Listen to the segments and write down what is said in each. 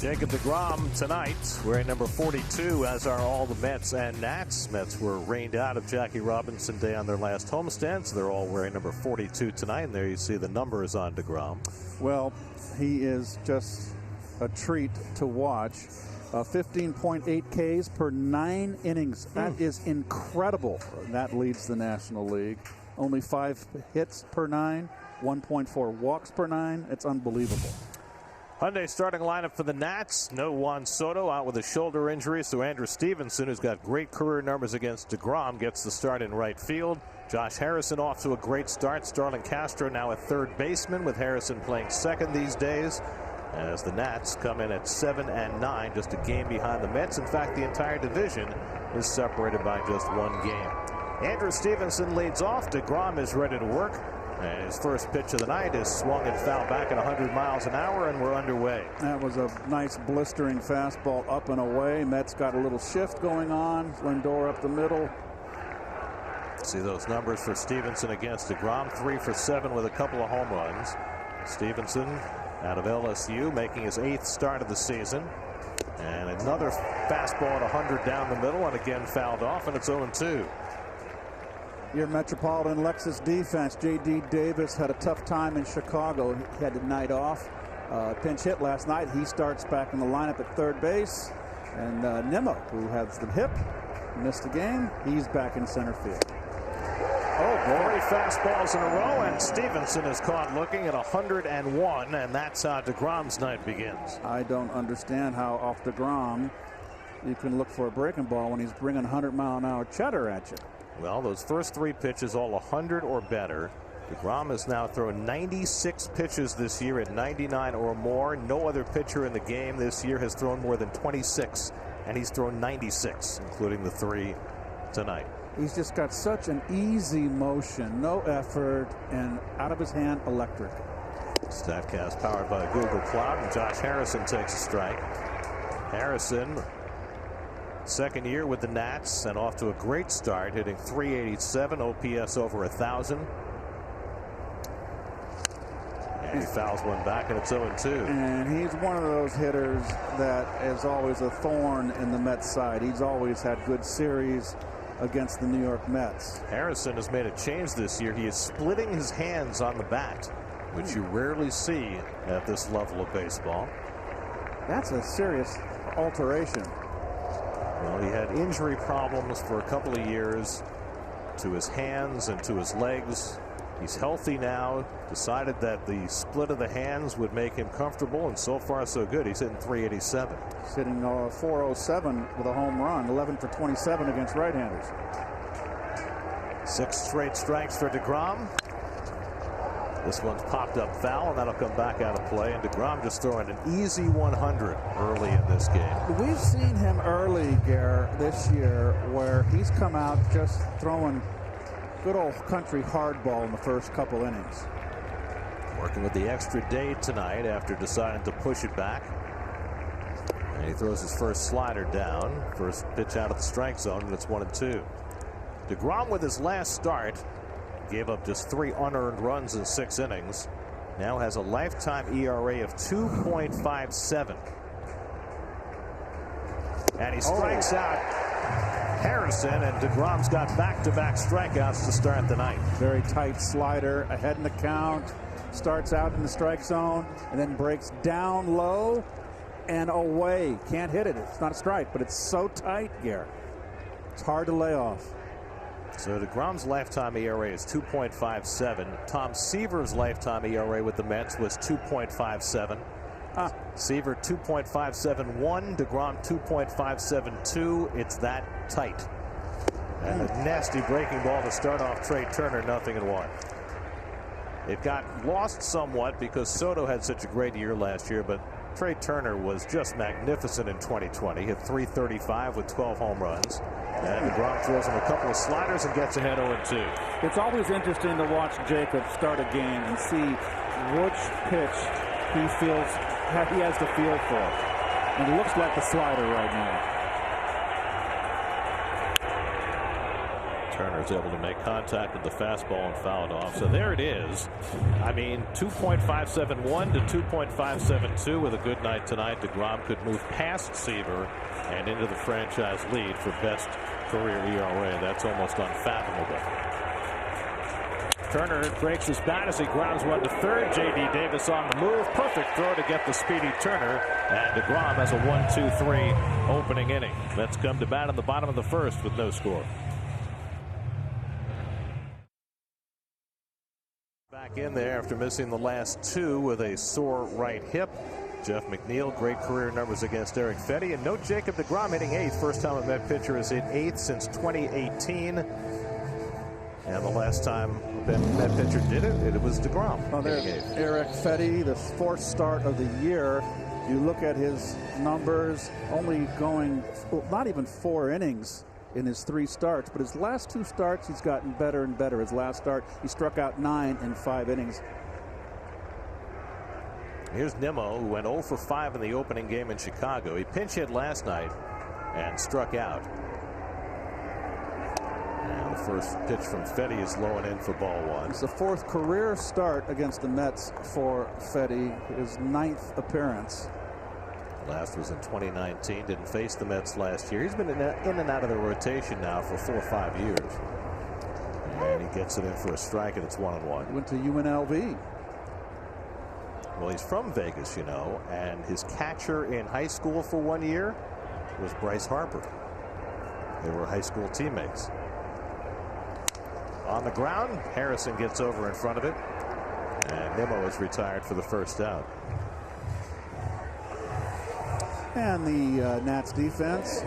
Jacob deGrom tonight wearing number 42, as are all the Mets and Nats. Mets were rained out of Jackie Robinson Day on their last homestand, so they're all wearing number 42 tonight. And there you see the numbers on deGrom. Well, he is just a treat to watch. 15.8 Ks per 9 innings. That is incredible. That leads the National League. Only 5 hits per 9, 1.4 walks per 9. It's unbelievable. Hyundai starting lineup for the Nats. No Juan Soto, out with a shoulder injury, so Andrew Stevenson, who's got great career numbers against deGrom, gets the start in right field. Josh Harrison off to a great start. Starlin Castro now a third baseman, with Harrison playing second these days, as the Nats come in at 7 and 9, just a game behind the Mets. In fact, the entire division is separated by just one game. Andrew Stevenson leads off. deGrom is ready to work. And his first pitch of the night is swung and fouled back at 100 miles an hour, and we're underway. That was a nice blistering fastball up and away. Mets got a little shift going on. Lindor up the middle. See those numbers for Stevenson against deGrom. 3 for 7 with a couple of home runs. Stevenson out of LSU, making his 8th start of the season. And another fastball at 100 down the middle, and again fouled off, and it's 0-2. Your Metropolitan Lexus defense. J.D. Davis had a tough time in Chicago. He had the night off. Pinch hit last night. He starts back in the lineup at third base. And Nimmo, who has the hip, missed the game. He's back in center field. Oh, boy. 3 fastballs in a row, and Stevenson is caught looking at 101, and that's how deGrom's night begins. I don't understand how off deGrom you can look for a breaking ball when he's bringing 100-mile-an-hour cheddar at you. Well, those first 3 pitches, all 100 or better. deGrom has now thrown 96 pitches this year at 99 or more. No other pitcher in the game this year has thrown more than 26, and he's thrown 96, including the 3 tonight. He's just got such an easy motion, no effort, and out of his hand, electric. StatCast powered by Google Cloud, and Josh Harrison takes a strike. Harrison, second year with the Nats, and off to a great start, hitting .387, OPS over 1,000. And he fouls one back, and it's 0-2. And he's one of those hitters that is always a thorn in the Mets side. He's always had good series against the New York Mets. Harrison has made a change this year. He is splitting his hands on the bat, which you rarely see at this level of baseball. That's a serious alteration. Well, he had injury problems for a couple of years to his hands and to his legs. He's healthy now. Decided that the split of the hands would make him comfortable, and so far so good. He's hitting .387. He's hitting .407 with a home run, 11 for 27 against right-handers. 6 straight strikes for deGrom. This one's popped up foul, and that'll come back out of play. And deGrom just throwing an easy 100 early in this game. We've seen him early, Gare, this year, where he's come out just throwing good old country hardball in the first couple innings. Working with the extra day tonight after deciding to push it back. And he throws his first slider down. First pitch out of the strike zone, and it's 1-2. deGrom, with his last start, gave up just 3 unearned runs in 6 innings. Now has a lifetime ERA of 2.57. And he strikes out Harrison, and deGrom's got back-to-back strikeouts to start the night. Very tight slider, ahead in the count, starts out in the strike zone, and then breaks down low and away. Can't hit it. It's not a strike, but it's so tight, Garrett. It's hard to lay off. So deGrom's lifetime ERA is 2.57. Tom Seaver's lifetime ERA with the Mets was 2.57. Seaver 2.571, deGrom 2.572. It's that tight. And a nasty breaking ball to start off Trey Turner, 0-1. It got lost somewhat because Soto had such a great year last year, but Trey Turner was just magnificent in 2020. Hit .335 with 12 home runs. And deGrom throws him a couple of sliders and gets ahead 0-2. It's always interesting to watch Jacob start a game and see which pitch he feels he has the feel for. And it looks like the slider right now. Turner's able to make contact with the fastball and foul it off. So there it is. I mean, 2.571 to 2.572 with a good night tonight. DeGrom could move past Seaver and into the franchise lead for best career ERA. That's almost unfathomable. Turner breaks his bat as he grounds one to third. J.D. Davis on the move. Perfect throw to get the speedy Turner. And DeGrom has a 1-2-3 opening inning. Mets come to bat in the bottom of the first with no score. Back in there after missing the last two with a sore right hip. Jeff McNeil, great career numbers against Eric Fedde. And no Jacob DeGrom hitting eighth. First time a Met pitcher has hit eighth since 2018. And the last time a Met pitcher did it, it was DeGrom. Well, there's Eric Fedde, the fourth start of the year. You look at his numbers, only going not even 4 innings in his 3 starts, but his last 2 starts, he's gotten better and better. His last start, he struck out 9 in 5 innings. Here's Nimmo, who went 0 for 5 in the opening game in Chicago. He pinch hit last night and struck out. And the first pitch from Fedde is low and in for ball 1. It's the 4th career start against the Mets for Fedde, his 9th appearance. Last was in 2019. Didn't face the Mets last year. He's been in and out of the rotation now for 4 or 5 years. And he gets it in for a strike, and it's 1-1. He went to UNLV. Well, he's from Vegas, you know, and his catcher in high school for 1 year was Bryce Harper. They were high school teammates. On the ground, Harrison gets over in front of it, and Nimmo is retired for the first out. And the Nats defense,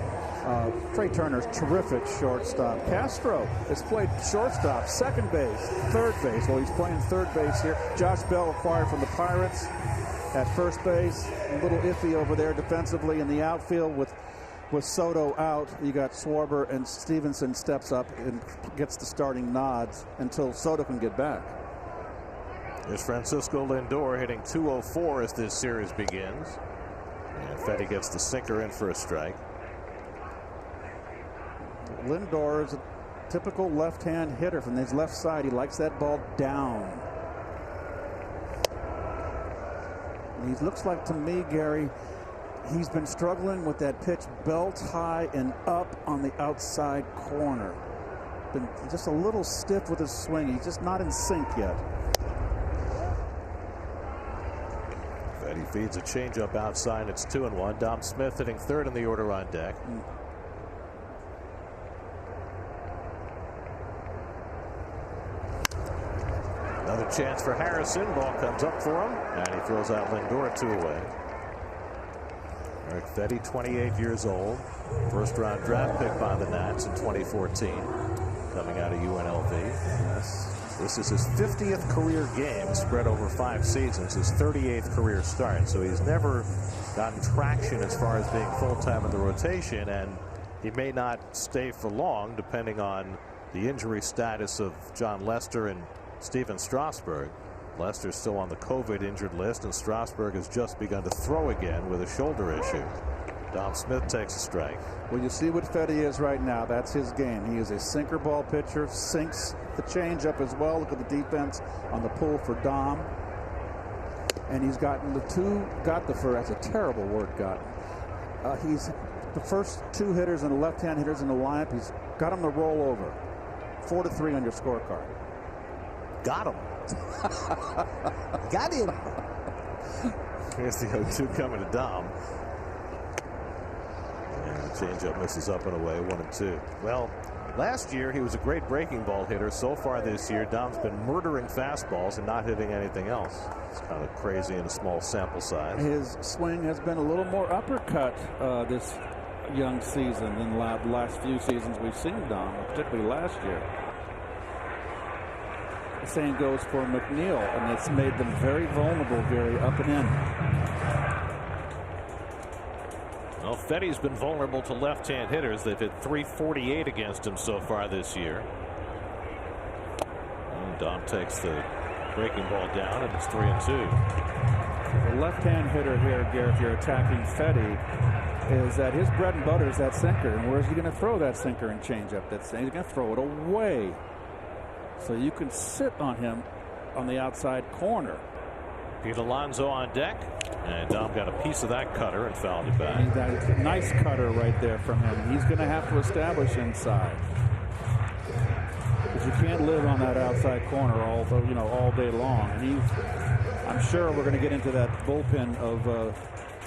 Trey Turner's terrific shortstop. Castro has played shortstop, second base, third base. Well, he's playing third base here. Josh Bell acquired from the Pirates at first base. A little iffy over there defensively in the outfield with Soto out. You got Schwarber, and Stevenson steps up and gets the starting nods until Soto can get back. There's Francisco Lindor hitting .204 as this series begins. And Fedde gets the sinker in for a strike. Lindor is a typical left-hand hitter from his left side. He likes that ball down. And he looks like to me, Gary, he's been struggling with that pitch belt high and up on the outside corner. Been just a little stiff with his swing. He's just not in sync yet. He feeds a changeup outside. It's 2-1. Dom Smith hitting third in the order on deck. Another chance for Harrison. Ball comes up for him, and he throws out Lindor 2 away. Eric Fedde, 28 years old. First round draft pick by the Nats in 2014. Coming out of UNLV. Yes. This is his 50th career game spread over 5 seasons, his 38th career start. So he's never gotten traction as far as being full-time in the rotation, and he may not stay for long depending on the injury status of John Lester and Steven Strasburg. Lester's still on the COVID injured list, and Strasburg has just begun to throw again with a shoulder issue. Dom Smith takes a strike. Well, you see what Fedde is right now. That's his game. He is a sinker ball pitcher, sinks the changeup as well. Look at the defense on the pull for Dom. And he's gotten that's a terrible word, gotten. He's the first 2 hitters and the left-hand hitters in the lineup. He's got them to roll over. 4-3 on your scorecard. Got him. Got him. Here's the 0-2 coming to Dom. Changeup misses up and away, 1-2. Well, last year he was a great breaking ball hitter. So far this year, Dom's been murdering fastballs and not hitting anything else. It's kind of crazy in a small sample size. His swing has been a little more uppercut this young season than the last few seasons we've seen Dom, particularly last year. The same goes for McNeil, and it's made them very vulnerable, very up and in. Well, Fedde's been vulnerable to left-hand hitters. They've hit .348 against him so far this year. And Dom takes the breaking ball down, and it's 3-2. The left-hand hitter here, Garrett, if you're attacking Fedde, is that his bread and butter is that sinker. And where's he going to throw that sinker and changeup? He's going to throw it away. So you can sit on him on the outside corner. Pete Alonso on deck. And Dom got a piece of that cutter and fouled it back. That's a nice cutter right there from him. He's going to have to establish inside. Because you can't live on that outside corner all day long. And I'm sure we're going to get into that bullpen of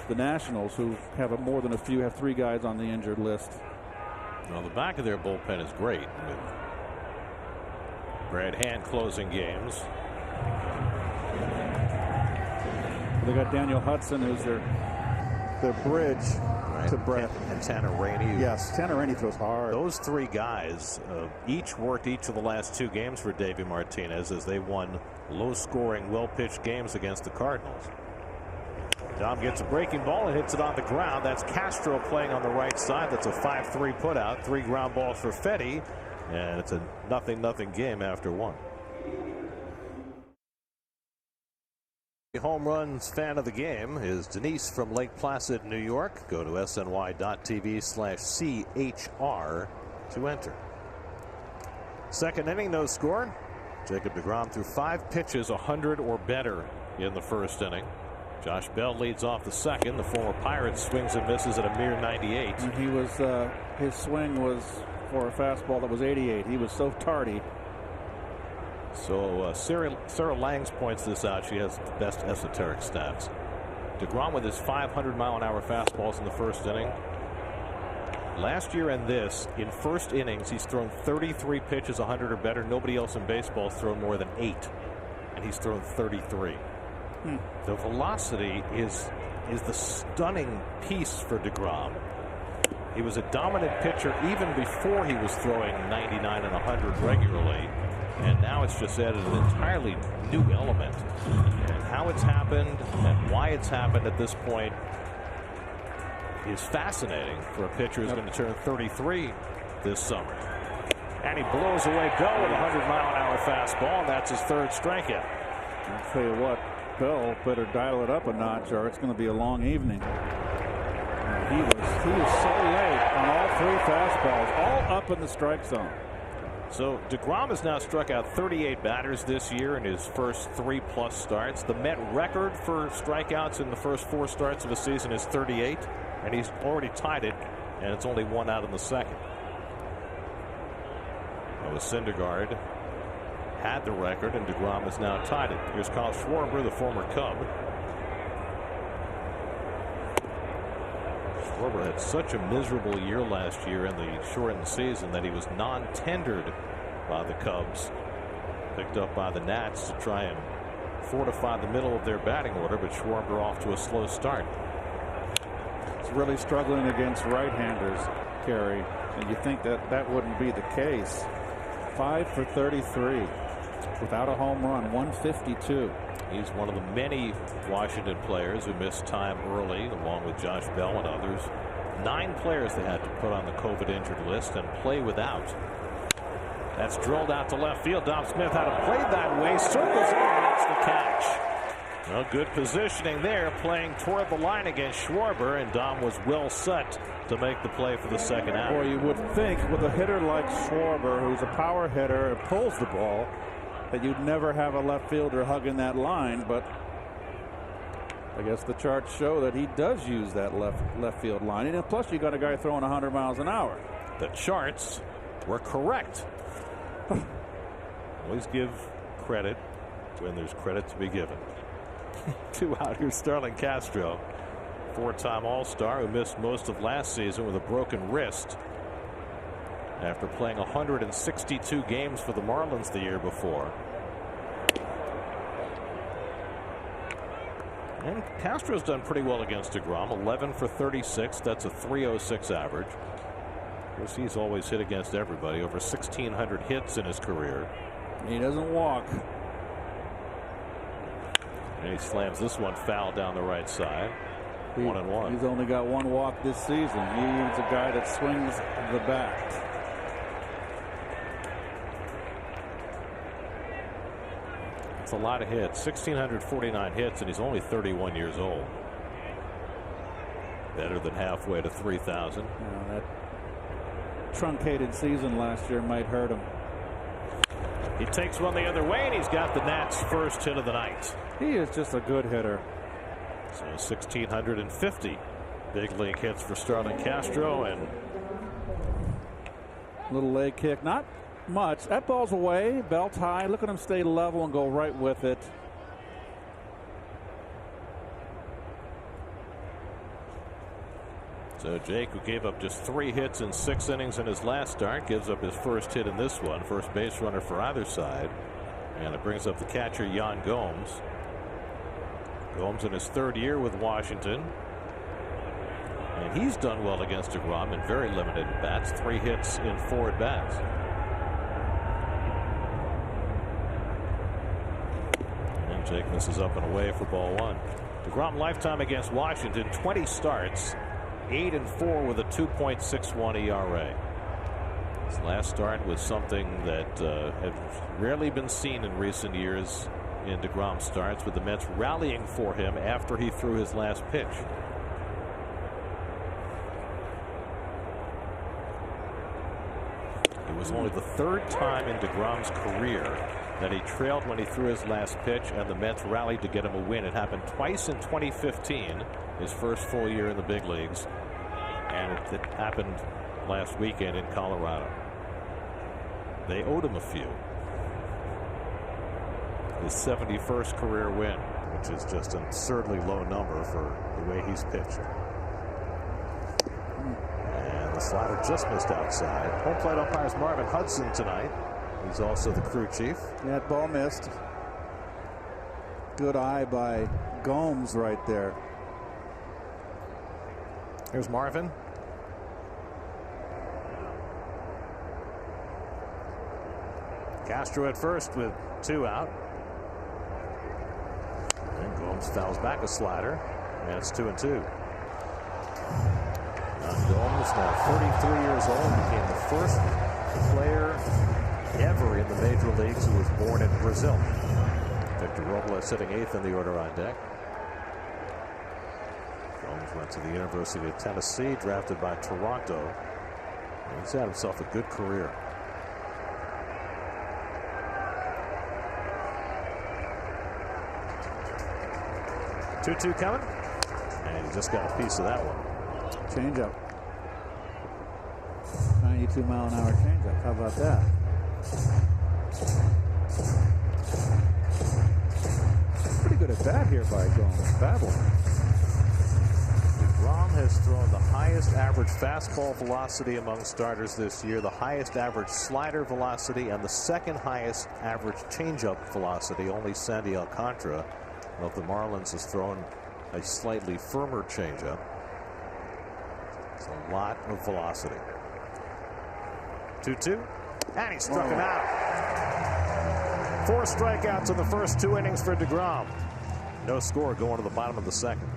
the Nationals, who have more than a few, have 3 guys on the injured list. Well, the back of their bullpen is great, with Brad Hand closing games. They got Daniel Hudson, who's their bridge to Brett. And Tanner Rainey. Yes, Tanner Rainey throws hard. Those 3 guys each worked each of the last 2 games for Davey Martinez as they won low-scoring, well-pitched games against the Cardinals. Dom gets a breaking ball and hits it on the ground. That's Castro playing on the right side. That's a 5-3 putout. 3 ground balls for Fedde, and it's a 0-0 game after 1. Home runs fan of the game is Denise from Lake Placid, New York. Go to sny.tv/CHR to enter. Second inning, no score. Jacob deGrom threw 5 pitches, 100 or better in the first inning. Josh Bell leads off the second. The former Pirates swings and misses at a mere 98. And he was his swing was for a fastball that was 88. He was so tardy. So Sarah Langs points this out. She has the best esoteric stats. deGrom with his 500-mile-an-hour fastballs in the first inning. Last year and this, in first innings, he's thrown 33 pitches 100 or better. Nobody else in baseball has thrown more than 8, and he's thrown 33. The velocity is the stunning piece for deGrom. He was a dominant pitcher even before he was throwing 99 and 100 regularly. And now it's just added an entirely new element. And how it's happened and why it's happened at this point is fascinating for a pitcher who's going to turn 33 this summer. And he blows away Bell with a 100-mile-an-hour fastball, and that's his 3rd strikeout. I'll tell you what, Bell better dial it up a notch, or it's going to be a long evening. He was so late on all 3 fastballs, all up in the strike zone. So deGrom has now struck out 38 batters this year in his first 3+ starts. The Met record for strikeouts in the first 4 starts of a season is 38, and he's already tied it, and it's only 1 out in the second. Noah Syndergaard had the record, and deGrom has now tied it. Here's Kyle Schwarber, the former Cub. Schwarber had such a miserable year last year in the shortened season that he was non-tendered by the Cubs, picked up by the Nats to try and fortify the middle of their batting order, but Schwarber off to a slow start. It's really struggling against right-handers, Kerry, and you think that wouldn't be the case. 5 for 33 without a home run, 152. He's one of the many Washington players who missed time early, along with Josh Bell and others. 9 players they had to put on the COVID injured list and play without. That's drilled out to left field. Dom Smith had it played that way, circles in and makes the catch. Well, good positioning there, playing toward the line against Schwarber, and Dom was well set to make the play for the second out. Or you would think with a hitter like Schwarber, who's a power hitter and pulls the ball, that you'd never have a left fielder hugging that line, but I guess the charts show that he does use that left field line. And plus, you got a guy throwing 100 miles an hour. The charts were correct. Always give credit when there's credit to be given. 2 out here, Starlin Castro, 4-time All-Star who missed most of last season with a broken wrist after playing 162 games for the Marlins the year before. And Castro's done pretty well against deGrom. 11 for 36. That's a .306 average. Of course, he's always hit against everybody. Over 1,600 hits in his career. He doesn't walk. And he slams this one foul down the right side. 1-1. He's only got 1 walk this season. He's a guy that swings the bat. It's a lot of hits. 1,649 hits, and he's only 31 years old. Better than halfway to 3,000. That truncated season last year might hurt him. He takes one the other way, and he's got the Nats' first hit of the night. He is just a good hitter. So 1,650 big league hits for Starlin Castro, and little leg kick, not much. That ball's away, belt high. Look at him stay level and go right with it. So Jake, who gave up just 3 hits in 6 innings in his last start, gives up his first hit in this one. First base runner for either side. And it brings up the catcher, Yan Gomes. Gomes in his 3rd year with Washington. And he's done well against DeGrom in very limited bats. 3 hits in 4 at-bats. And Jake misses up and away for ball 1. DeGrom lifetime against Washington, 20 starts. 8-4 with a 2.61 ERA. His last start was something that had rarely been seen in recent years in DeGrom starts, with the Mets rallying for him after he threw his last pitch. It was only the 3rd time in DeGrom's career that he trailed when he threw his last pitch, and the Mets rallied to get him a win. It happened twice in 2015, his first full year in the big leagues, and it happened last weekend in Colorado. They owed him a few. His 71st career win, which is just an absurdly low number for the way he's pitched. And the slider just missed outside. Home plate umpire is Marvin Hudson tonight. He's also the crew chief. That ball missed. Good eye by Gomes right there. Here's Marvin. Castro at first with 2 out. And Gomes fouls back a slider. And it's 2-2. Gomes, now 33 years old, became the first player ever in the major leagues who was born in Brazil. Victor Robles sitting 8th in the order on deck. Gomes went to the University of Tennessee, drafted by Toronto. He's had himself a good career. Two coming, and he just got a piece of that one. Changeup. 92-mile-an-hour changeup. How about that? Pretty good at bat here by Gomes. Bad one. DeGrom has thrown the highest average fastball velocity among starters this year, the highest average slider velocity, and the 2nd highest average changeup velocity. Only Sandy Alcantara of the Marlins has thrown a slightly firmer changeup. It's a lot of velocity. 2-2, and he struck him out. 4 strikeouts in the first 2 innings for DeGrom. No score going to the bottom of the 2nd.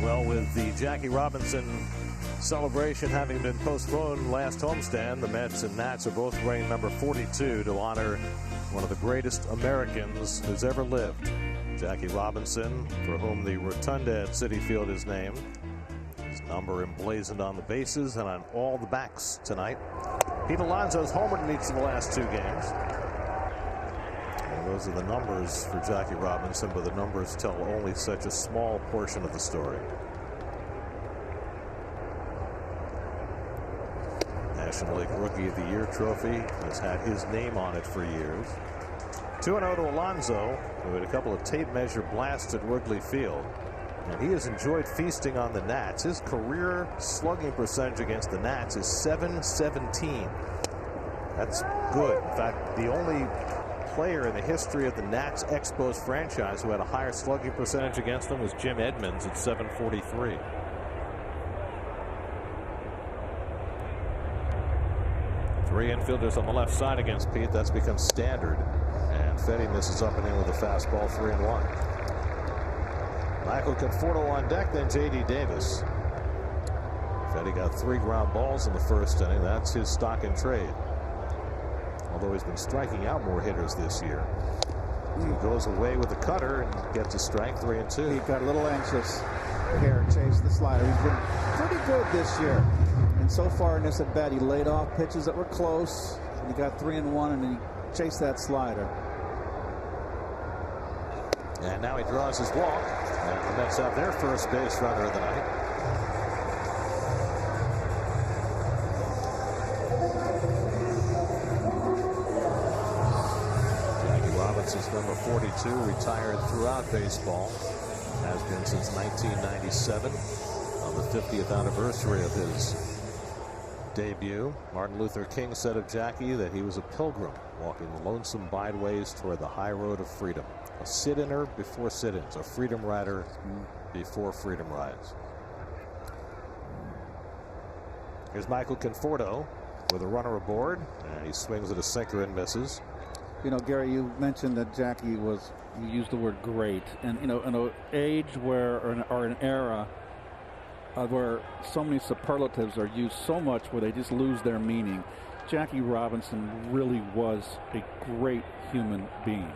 Well, with the Jackie Robinson celebration having been postponed last homestand, the Mets and Nats are both wearing number 42 to honor one of the greatest Americans who's ever lived. Jackie Robinson, for whom the rotunda at Citi Field is named. His number emblazoned on the bases and on all the backs tonight. Pete Alonso's homered in each of the last 2 games. And those are the numbers for Jackie Robinson, but the numbers tell only such a small portion of the story. National League Rookie of the Year trophy has had his name on it for years. 2-0 to Alonso, who had a couple of tape measure blasts at Wrigley Field. And he has enjoyed feasting on the Nats. His career slugging percentage against the Nats is .717. That's good. In fact, the only player in the history of the Nats Expos franchise who had a higher slugging percentage against them was Jim Edmonds at .743. Three infielders on the left side against Pete. That's become standard. And Fedde misses up and in with a fastball, 3-1. Michael Conforto on deck, then J.D. Davis. Fedde got 3 ground balls in the first inning. That's his stock in trade. Although he's been striking out more hitters this year. He goes away with the cutter and gets a strike, 3-2. He got a little anxious here, chased the slider. He's been pretty good this year. And so far in this at bat, he laid off pitches that were close. And he got 3-1, and he chased that slider. And now he draws his walk. And the Mets have their first base runner of the night. Jackie Robinson's number 42, retired throughout baseball. Has been since 1997. On the 50th anniversary of his debut, Martin Luther King said of Jackie that he was a pilgrim walking lonesome byways toward the high road of freedom. A sit-inner before sit-ins, a freedom rider before freedom rides. Here's Michael Conforto with a runner aboard, and he swings at a sinker and misses. You know, Gary, you mentioned that Jackie was, you used the word great, and you know, in an age where, or an era where so many superlatives are used so much where they just lose their meaning, Jackie Robinson really was a great human being.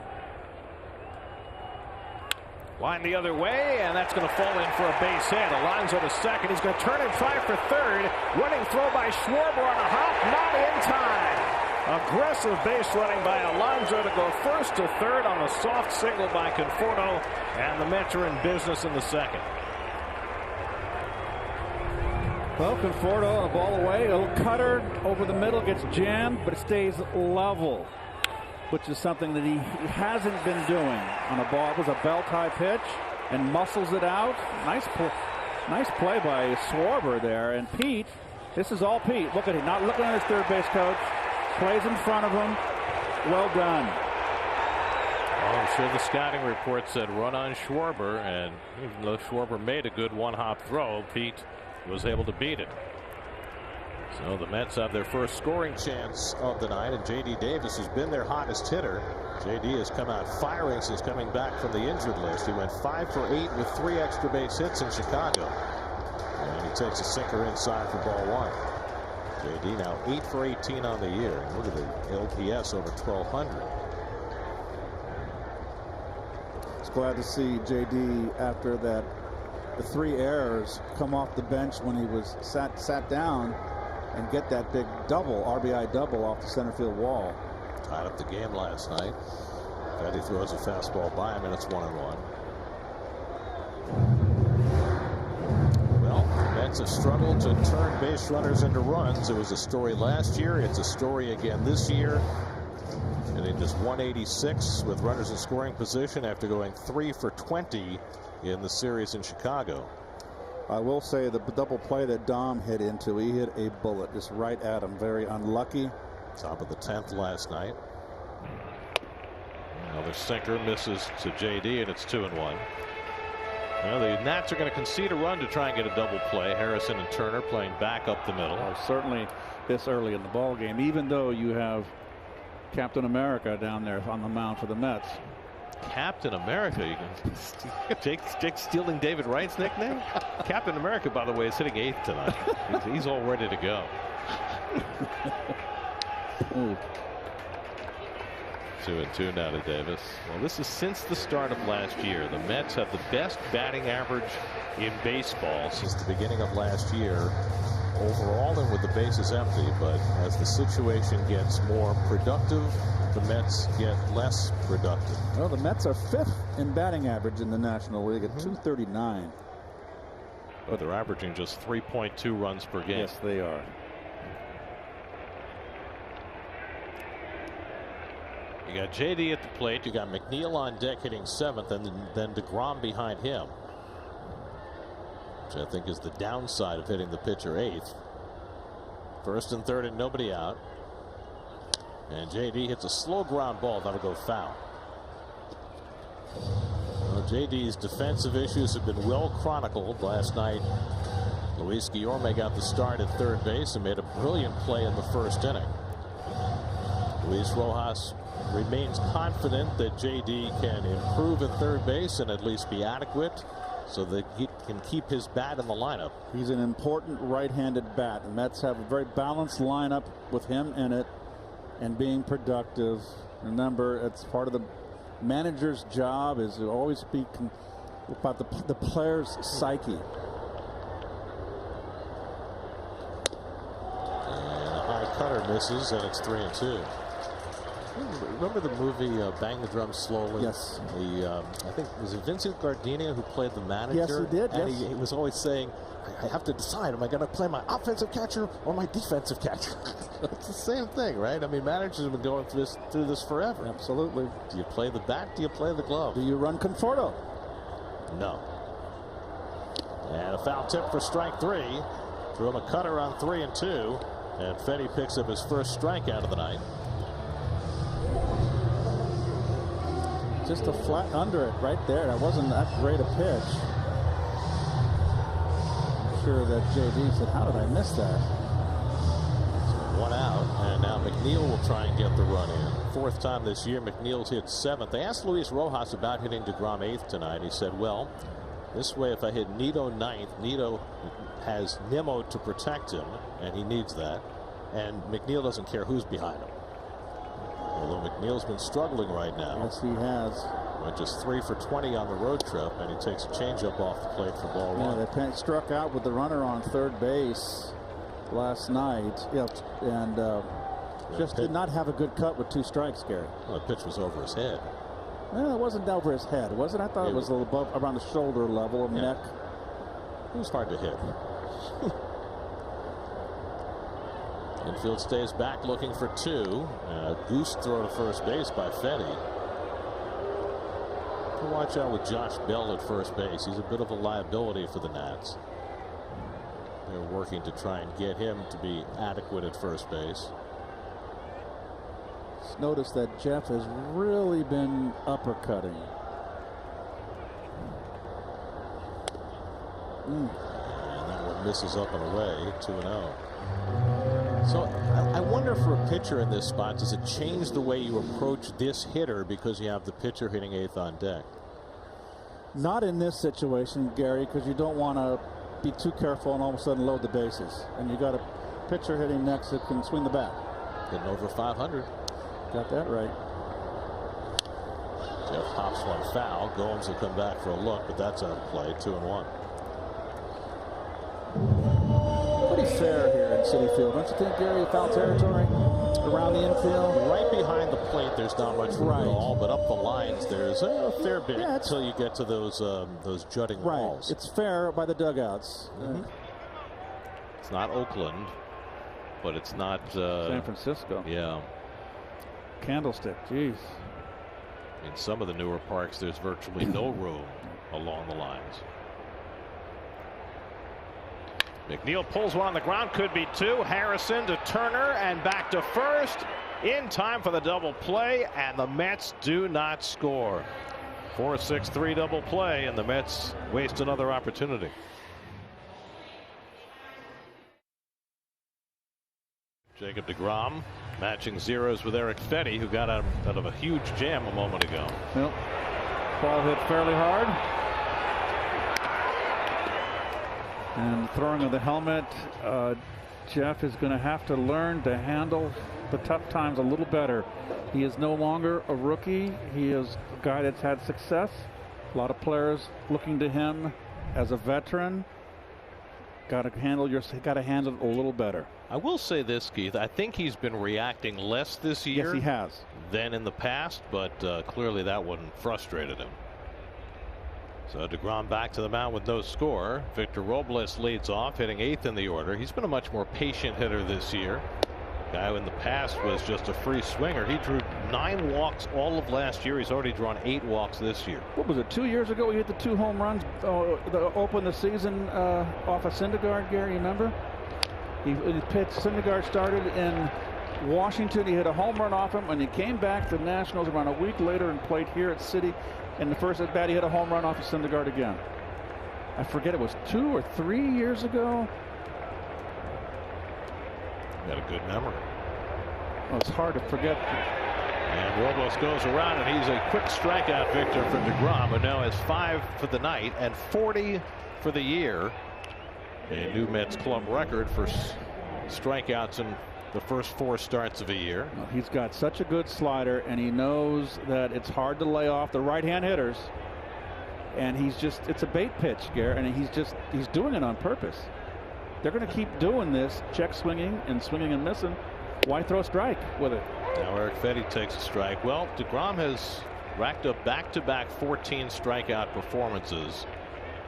Line the other way, and that's going to fall in for a base hit. Alonso to second. He's going to turn and try for third. Running throw by Schwarber on a hop, not in time. Aggressive base running by Alonso to go first to third on a soft single by Conforto, and the Mets are in business in the second. Well, Conforto, a ball away, a little cutter over the middle, gets jammed, but it stays level, which is something that he hasn't been doing on a ball. It was a belt-high pitch and muscles it out. Nice play by Schwarber there. And Pete, this is all Pete. Look at him, not looking at his third base coach. Plays in front of him. Well done. Well, I'm sure the scouting report said run on Schwarber, and even though Schwarber made a good one-hop throw, Pete was able to beat it. So the Mets have their first scoring chance of the night, and J.D. Davis has been their hottest hitter. J.D. has come out firing since coming back from the injured list. He went 5 for 8 with 3 extra base hits in Chicago. And he takes a sinker inside for ball 1. J.D. now 8 for 18 on the year. And look at the LPS over 1,200. It's glad to see J.D. after that, the 3 errors, come off the bench when he was sat down and get that big double, RBI double off the center field wall. Tied up the game last night. Petty throws a fastball by him, and it's 1-1. Well, the Mets have struggled to turn base runners into runs. It was a story last year. It's a story again this year. And in just 186 with runners in scoring position after going 3 for 20 in the series in Chicago. I will say the double play that Dom hit into, he hit a bullet just right at him. Very unlucky. Top of the 10th last night. Another sinker misses to J.D., and it's 2-1. Well, the Nats are going to concede a run to try and get a double play. Harrison and Turner playing back up the middle. Oh, certainly this early in the ball game, even though you have Captain America down there on the mound for the Mets. Captain America. You can Jake stealing David Wright's nickname. Captain America, by the way, is hitting 8th tonight. He's all ready to go. 2-2 now to Davis. Well, this is since the start of last year. The Mets have the best batting average in baseball since the beginning of last year. Overall, and with the bases empty, but as the situation gets more productive, the Mets get less productive. Well, the Mets are 5th in batting average in the National League at 239. Oh, they're averaging just 3.2 runs per game. Yes, they are. You got J.D. at the plate. You got McNeil on deck hitting 7th, and then DeGrom behind him, which I think is the downside of hitting the pitcher 8th. 1st and 3rd and nobody out. And J.D. hits a slow ground ball that'll go foul. Well, J.D.'s defensive issues have been well chronicled. Last night, Luis Guillorme got the start at third base and made a brilliant play in the 1st inning. Luis Rojas remains confident that J.D. can improve at third base and at least be adequate so that he can keep his bat in the lineup. He's an important right-handed bat. The Mets have a very balanced lineup with him in it and being productive. Remember, it's part of the manager's job is to always speak about the player's psyche. Cutter misses, and it's 3-2. Remember the movie Bang the Drum Slowly? Yes. I think was it Vincent Gardenia who played the manager? Yes, he did. And yes. he was always saying, I have to decide, am I going to play my offensive catcher or my defensive catcher? It's the same thing, right? I mean, managers have been going through this forever. Absolutely. Do you play the bat? Do you play the glove? Do you run Conforto? No. And a foul tip for strike 3. Threw him a cutter on 3-2. And Fedde picks up his first strikeout of the night. Just a flat under it right there. That wasn't that great a pitch. I'm sure that JD said, how did I miss that? So 1 out, and now McNeil will try and get the run in. Fourth time this year, McNeil's hit 7th. They asked Luis Rojas about hitting DeGrom 8th tonight. He said, well, this way if I hit Nido 9th, Nido has Nimmo to protect him, and he needs that. And McNeil doesn't care who's behind him. Although McNeil's been struggling right now. Yes, he has. Went just 3 for 20 on the road trip, and he takes a changeup off the plate for ball 1. They struck out with the runner on third base last night. Yeah, and just did not have a good cut with 2 strikes, Gary. Well, the pitch was over his head. Well, it wasn't over his head, was it? I thought it was a little above, around the shoulder level of neck. It was hard to hit. Infield stays back looking for 2. Goose throw to first base by Fedde. Watch out with Josh Bell at first base. He's a bit of a liability for the Nats. They're working to try and get him to be adequate at first base. Notice that Jeff has really been uppercutting. And that one misses up and away, 2-0. So I wonder for a pitcher in this spot, does it change the way you approach this hitter because you have the pitcher hitting 8th on deck? Not in this situation, Gary, because you don't want to be too careful and all of a sudden load the bases. And you got a pitcher hitting next that can swing the bat. Getting over 500. Got that right. Jeff pops one foul. Gomes will come back for a look, but that's out of play. 2-1. Pretty fair here in Citi Field, don't you think, Gary? Foul territory around the infield. Right behind the plate, there's not much room at all, but up the lines, there's a fair bit until you get to those jutting walls. It's fair by the dugouts. It's not Oakland, but it's not San Francisco. Yeah. Candlestick, geez. In some of the newer parks, there's virtually no room along the lines. McNeil pulls one on the ground, could be 2. Harrison to Turner and back to first in time for the double play, and the Mets do not score. 4-6-3 double play, and the Mets waste another opportunity. Jacob deGrom matching zeros with Eric Fedde, who got out of a huge jam a moment ago. Well, ball hit fairly hard. And throwing of the helmet, Jeff is going to have to learn to handle the tough times a little better. He is no longer a rookie. He is a guy that's had success. A lot of players looking to him as a veteran. Got to handle it a little better. I will say this, Keith. I think he's been reacting less this year. Yes, he has. Than in the past, but clearly that one frustrated him. So deGrom back to the mound with no score. Victor Robles leads off, hitting 8th in the order. He's been a much more patient hitter this year. Guy who in the past was just a free swinger. He drew 9 walks all of last year. He's already drawn 8 walks this year. What was it, 2 years ago he hit the 2 home runs to open the season off of Syndergaard, Gary, remember? He pitched, Syndergaard started in Washington. He hit a home run off him, and he came back to the Nationals around a week later and played here at Citi. In the first at bat, he hit a home run off of Syndergaard again. I forget, it was 2 or 3 years ago. Got a good memory. Well, it's hard to forget. And Robles goes around, and he's a quick strikeout victor for deGrom, who now has 5 for the night and 40 for the year. A new Mets club record for strikeouts in the first 4 starts of a year. He's got such a good slider, and he knows that it's hard to lay off the right-hand hitters. And it's a bait pitch, Garrett, and he's doing it on purpose. They're going to keep doing this, check swinging and missing. Why throw a strike with it? Now Eric Fedde takes a strike. Well, DeGrom has racked up back-to-back 14 strikeout performances.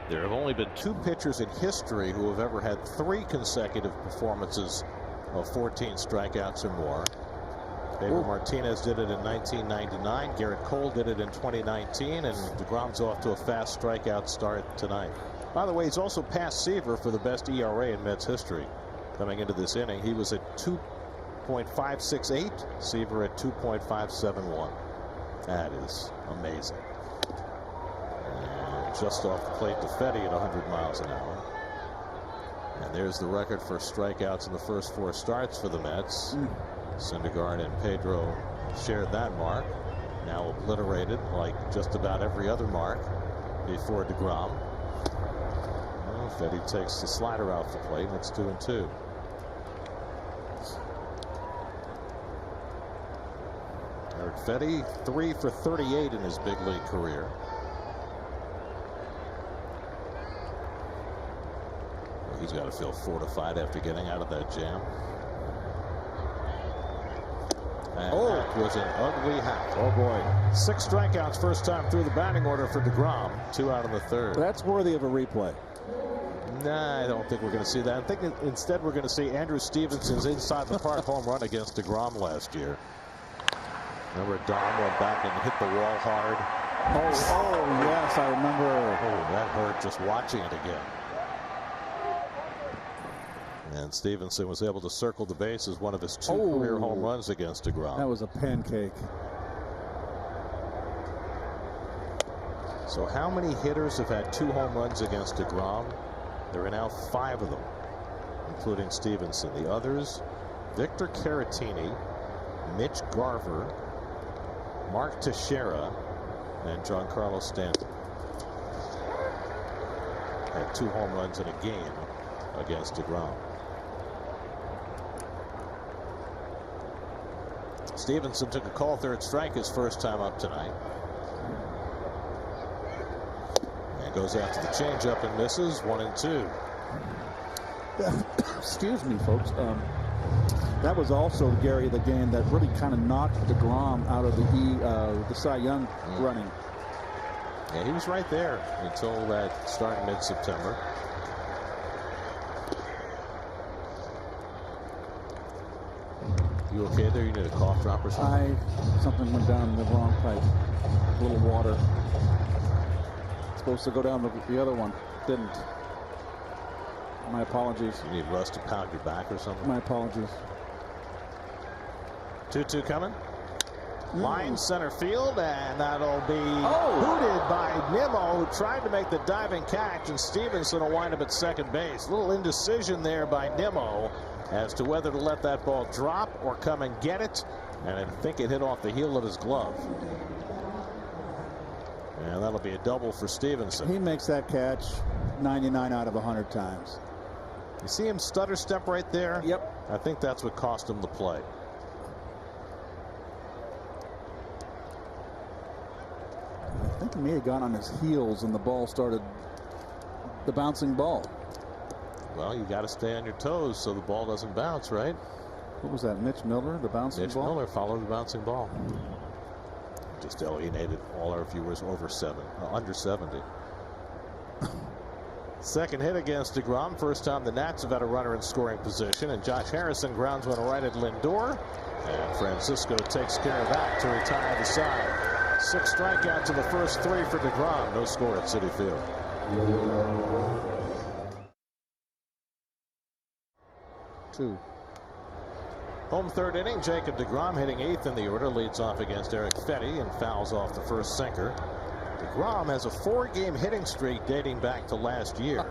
There have only been 2 pitchers in history who have ever had 3 consecutive performances of 14 strikeouts or more. Pedro Martinez did it in 1999. Garrett Cole did it in 2019. And DeGrom's off to a fast strikeout start tonight. By the way, he's also passed Seaver for the best ERA in Mets history. Coming into this inning, he was at 2.568. Seaver at 2.571. That is amazing. And just off the plate to Fedde at 100 miles an hour. And there's the record for strikeouts in the first 4 starts for the Mets. Syndergaard and Pedro shared that mark. Now obliterated like just about every other mark before DeGrom. Well, Fedde takes the slider out the plate, and it's 2-2. Eric Fedde 3 for 38 in his big league career. Well, he's got to feel fortified after getting out of that jam. And that was an ugly hack. Oh boy. 6 strikeouts first time through the batting order for DeGrom. 2 out in the 3rd. That's worthy of a replay. Nah, I don't think we're going to see that. I think instead we're going to see Andrew Stevenson's inside the park home run against DeGrom last year. Remember Dom went back and hit the wall hard. Oh yes, I remember. Oh, that hurt just watching it again. And Stevenson was able to circle the bases, one of his 2 career home runs against DeGrom. That was a pancake. So how many hitters have had 2 home runs against DeGrom? There are now 5 of them, including Stevenson. The others, Victor Caratini, Mitch Garver, Mark Teixeira, and Giancarlo Stanton. Had 2 home runs in a game against DeGrom. Stevenson took a call, 3rd strike, his first time up tonight. And goes after the changeup and misses. 1-2. Excuse me, folks. That was also, Gary, the game that really kind of knocked DeGrom out of the Cy Young running. Yeah, he was right there until that start in mid-September. You okay there? You need a cough drop or something? Something went down the wrong pipe. A little water. It's supposed to go down the other one. Didn't. My apologies. You need Russ to pound your back or something? My apologies. 2-2 coming. Line center field, and that'll be hooted by Nimmo, who tried to make the diving catch, and Stevenson will wind up at second base. Little indecision there by Nimmo as to whether to let that ball drop or come and get it, and I think it hit off the heel of his glove. And that'll be a double for Stevenson. He makes that catch 99 out of 100 times. You see him stutter step right there? Yep. I think that's what cost him the play. I think he may have gone on his heels and the ball started, the bouncing ball. Well, you got to stay on your toes so the ball doesn't bounce, right? What was that, Mitch Miller, the bouncing ball? Mitch Miller followed the bouncing ball. Just alienated all our viewers under 70. Second hit against DeGrom. First time the Nats have had a runner in scoring position, and Josh Harrison grounds one right at Lindor, and Francisco takes care of that to retire the side. 6 strikeouts in the first 3 for DeGrom. No score at Citi Field. Home 3rd inning. Jacob DeGrom hitting 8th in the order, leads off against Eric Fedde and fouls off the first sinker. DeGrom has a 4-game hitting streak dating back to last year.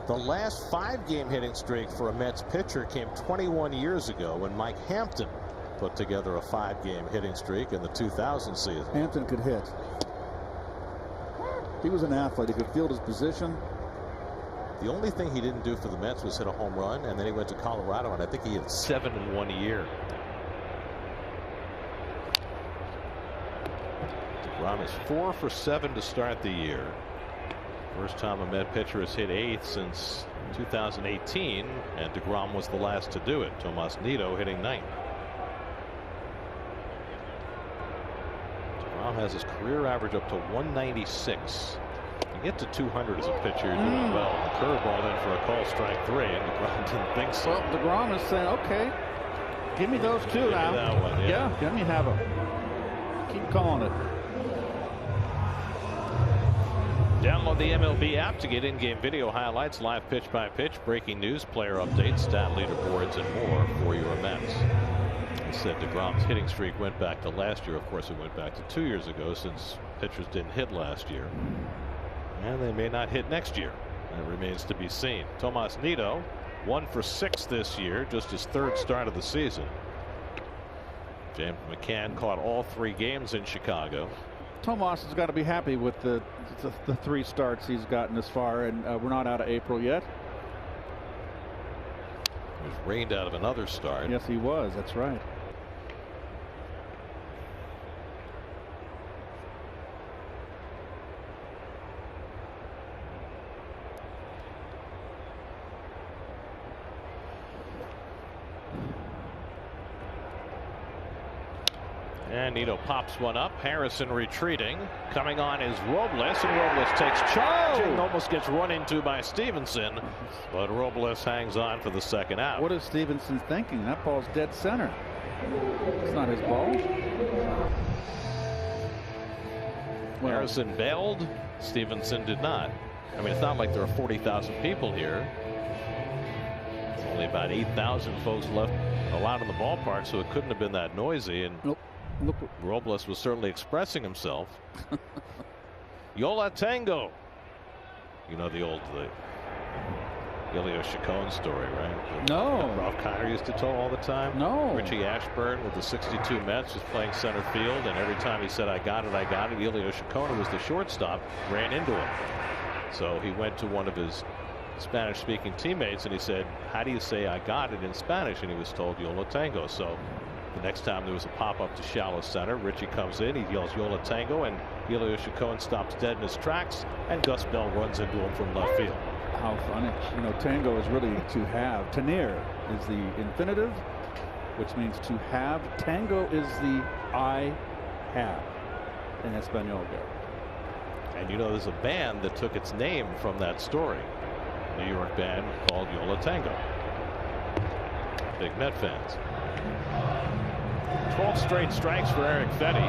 The last 5-game hitting streak for a Mets pitcher came 21 years ago when Mike Hampton put together a 5-game hitting streak in the 2000 season. Hampton could hit. He was an athlete. He could field his position. The only thing he didn't do for the Mets was hit a home run, and then he went to Colorado, and I think he hit 7 in 1 year. DeGrom is 4 for 7 to start the year. First time a Met pitcher has hit 8th since 2018, and DeGrom was the last to do it. Tomas Nido hitting 9th. DeGrom has his career average up to 196. You get to 200 as a pitcher, you're doing well. The curveball in for a call, strike 3, and DeGrom didn't think so. Well, DeGrom is saying, okay, give me those two now. That one, yeah, let me have them. Keep calling it. Download the MLB app to get in-game video highlights, live pitch-by-pitch, breaking news, player updates, stat leaderboards, and more for your Mets. I said DeGrom's hitting streak went back to last year. Of course, it went back to 2 years ago since pitchers didn't hit last year. And they may not hit next year. That remains to be seen. Tomas Nido, 1 for 6 this year, just his 3rd start of the season. James McCann caught all 3 games in Chicago. Tomas has got to be happy with the 3 starts he's gotten this far, and we're not out of April yet. He was rained out of another start. Yes, he was. That's right. And Nido pops one up. Harrison retreating. Coming on is Robles, and Robles takes charge and almost gets run into by Stevenson. But Robles hangs on for the 2nd out. What is Stevenson thinking? That ball's dead center. It's not his ball. Well, Harrison bailed. Stevenson did not. I mean, it's not like there are 40,000 people here. There's only about 8,000 folks left allowed in the ballpark, so it couldn't have been that noisy. And nope. Look, Robles was certainly expressing himself. Yola Tango. You know the Elio Chacon story, right? No. Ralph Kiner used to tell all the time. No. Richie Ashburn with the 62 Mets was playing center field, and every time he said, I got it, I got it, Elio Chacon, who was the shortstop, ran into him. So he went to one of his Spanish-speaking teammates, and he said, how do you say I got it in Spanish? And he was told Yola Tango. So the next time there was a pop-up to shallow center, Richie comes in, he yells Yola Tango, and Elio Chacon stops dead in his tracks, and Gus Bell runs into him from left field. How funny. You know, tango is really to have. Tenir is the infinitive, which means to have. Tango is the I have in Espanol. And you know, there's a band that took its name from that story. New York band called Yola Tango. Big Met fans. 12 straight strikes for Erick Fedde.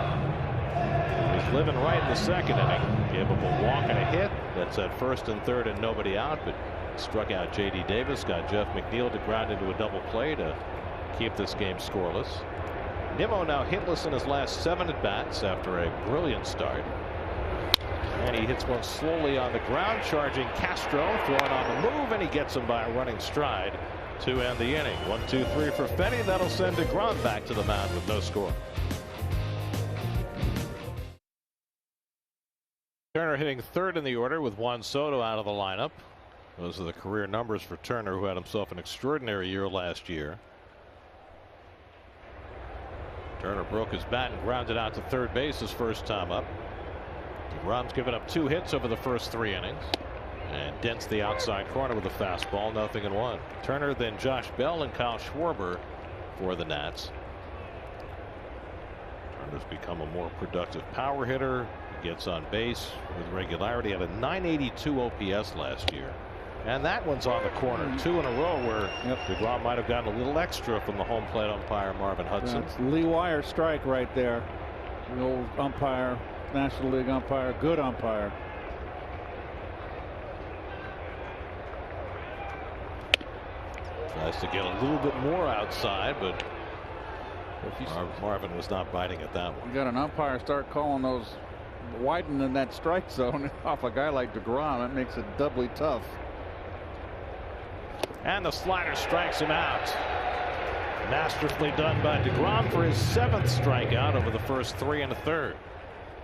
He's living right in the 2nd inning. Gave him a walk and a hit. That's at 1st and 3rd and nobody out, but struck out J.D. Davis. Got Jeff McNeil to ground into a double play to keep this game scoreless. Nimmo now hitless in his last 7 at-bats after a brilliant start. And he hits one slowly on the ground, charging Castro, throwing on the move, and he gets him by a running stride to end the inning. 1-2-3 for Fedde. That'll send DeGrom back to the mound with no score. Turner hitting 3rd in the order with Juan Soto out of the lineup. Those are the career numbers for Turner, who had himself an extraordinary year last year. Turner broke his bat and grounded out to 3rd base his first time up. DeGrom's given up 2 hits over the first 3 innings. And dents the outside corner with a fastball, 0-1. Turner, then Josh Bell and Kyle Schwarber for the Nats. Turner's become a more productive power hitter. He gets on base with regularity. Had a .982 OPS last year. And that one's on the corner. 2 in a row where DeGrom might have gotten a little extra from the home plate umpire, Marvin Hudson. That's Lee Wire strike right there. The old umpire, National League umpire, good umpire. Tries to get a little bit more outside, but Marvin was not biting at that one. You got an umpire start calling those, widening that strike zone off a guy like DeGrom. That makes it doubly tough. And the slider strikes him out. Masterfully done by DeGrom for his 7th strikeout over the first 3 1/3.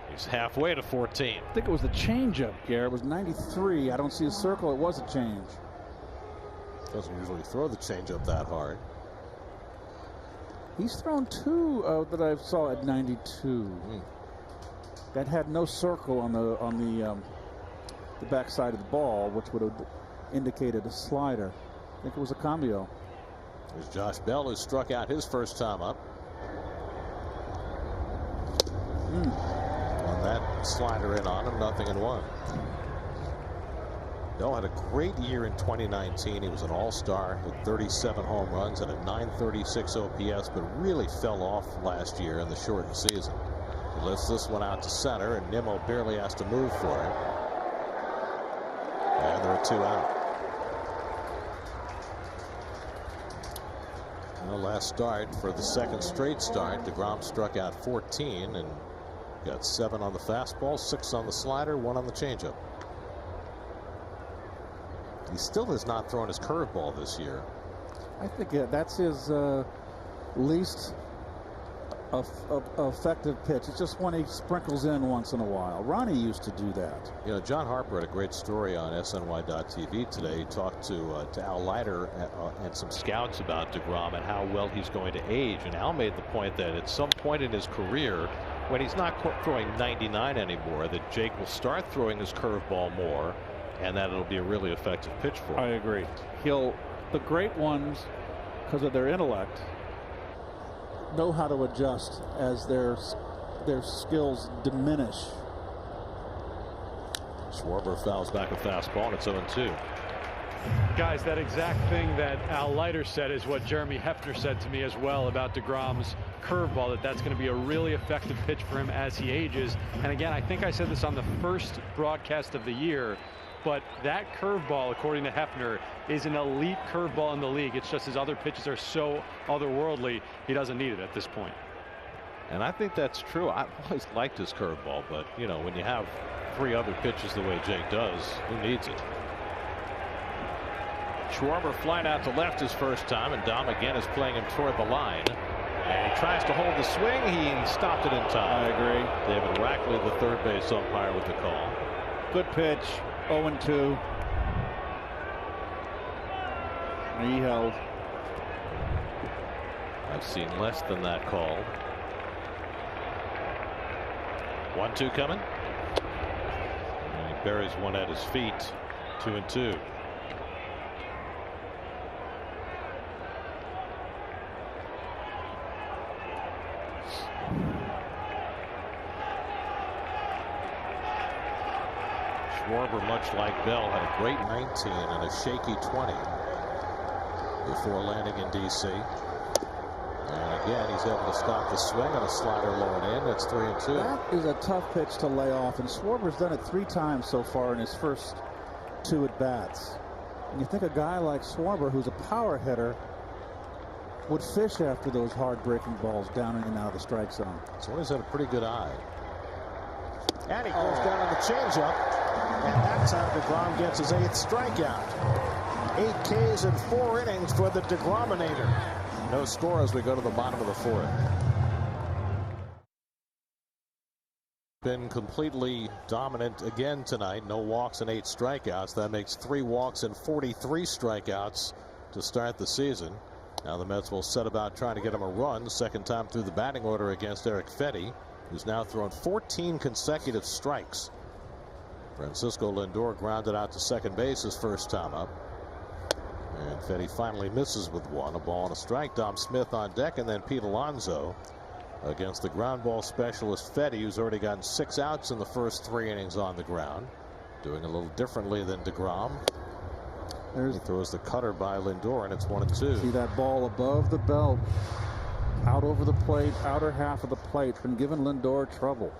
He's halfway to 14. I think it was the changeup, Garrett. It was 93. I don't see a circle. It was a change. Doesn't usually throw the changeup that hard. He's thrown 2 that I saw at 92. That had no circle on the backside of the ball, which would have indicated a slider. I think it was a cambio. There's Josh Bell, who struck out his first time up. On that slider in on him, 0-1. Bell had a great year in 2019. He was an all-star with 37 home runs and a .936 OPS, but really fell off last year in the shortened season. He lifts this one out to center, and Nimmo barely has to move for it. And there are 2 out. Well, last start, for the second straight start, DeGrom struck out 14 and got 7 on the fastball, 6 on the slider, 1 on the changeup. He still has not thrown his curveball this year. I think that's his least effective pitch. It's just when he sprinkles in once in a while. Ronnie used to do that. You know, John Harper had a great story on SNY.TV today. He talked to Al Leiter and some scouts about DeGrom and how well he's going to age. And Al made the point that at some point in his career, when he's not throwing 99 anymore, that Jake will start throwing his curveball more, and that it'll be a really effective pitch for him. I agree. The great ones, because of their intellect, know how to adjust as their skills diminish. Schwarber fouls back a fastball, and it's 0-2. Guys, that exact thing that Al Leiter said is what Jeremy Hefner said to me as well about DeGrom's curveball, that's going to be a really effective pitch for him as he ages. And again, I think I said this on the first broadcast of the year, but that curveball, according to Hefner, is an elite curveball in the league. It's just his other pitches are so otherworldly, he doesn't need it at this point. And I think that's true. I've always liked his curveball, but, you know, when you have 3 other pitches the way Jake does, who needs it? Schwarber flying out to left his first time, and Dom again is playing him toward the line. And he tries to hold the swing. He stopped it in time. I agree. David Rackley, the third base umpire, with the call. Good pitch. 0-2. He held. I've seen less than that called. 1-2 coming. And he buries one at his feet. 2-2. Schwarber, much like Bell, had a great 19 and a shaky 20 before landing in D.C. And again, he's able to stop the swing on a slider low and in. It's 3-2. That is a tough pitch to lay off, and Schwarber's done it 3 times so far in his first 2 at-bats. And you think a guy like Schwarber, who's a power hitter, would fish after those hard-breaking balls down in and out of the strike zone. So he's had a pretty good eye. And he goes down on the changeup. And that time DeGrom gets his 8th strikeout. 8 Ks in 4 innings for the DeGrominator. No score as we go to the bottom of the 4th. Been completely dominant again tonight. No walks and 8 strikeouts. That makes 3 walks and 43 strikeouts to start the season. Now the Mets will set about trying to get him a run. Second time through the batting order against Eric Fedde, who's now thrown 14 consecutive strikes. Francisco Lindor grounded out to second base his first time up. And Fedde finally misses with 1. A ball and a strike. Dom Smith on deck, and then Pete Alonso against the ground ball specialist Fedde, who's already gotten 6 outs in the first 3 innings on the ground. Doing a little differently than DeGrom. He throws the cutter by Lindor, and it's 1-2. See that ball above the belt, out over the plate, outer half of the plate, been giving Lindor trouble.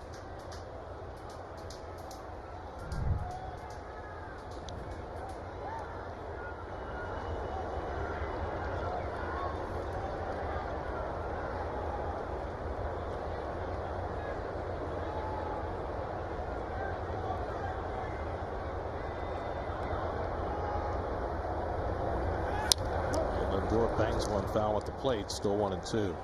Lindor bangs one foul at the plate, still 1-2.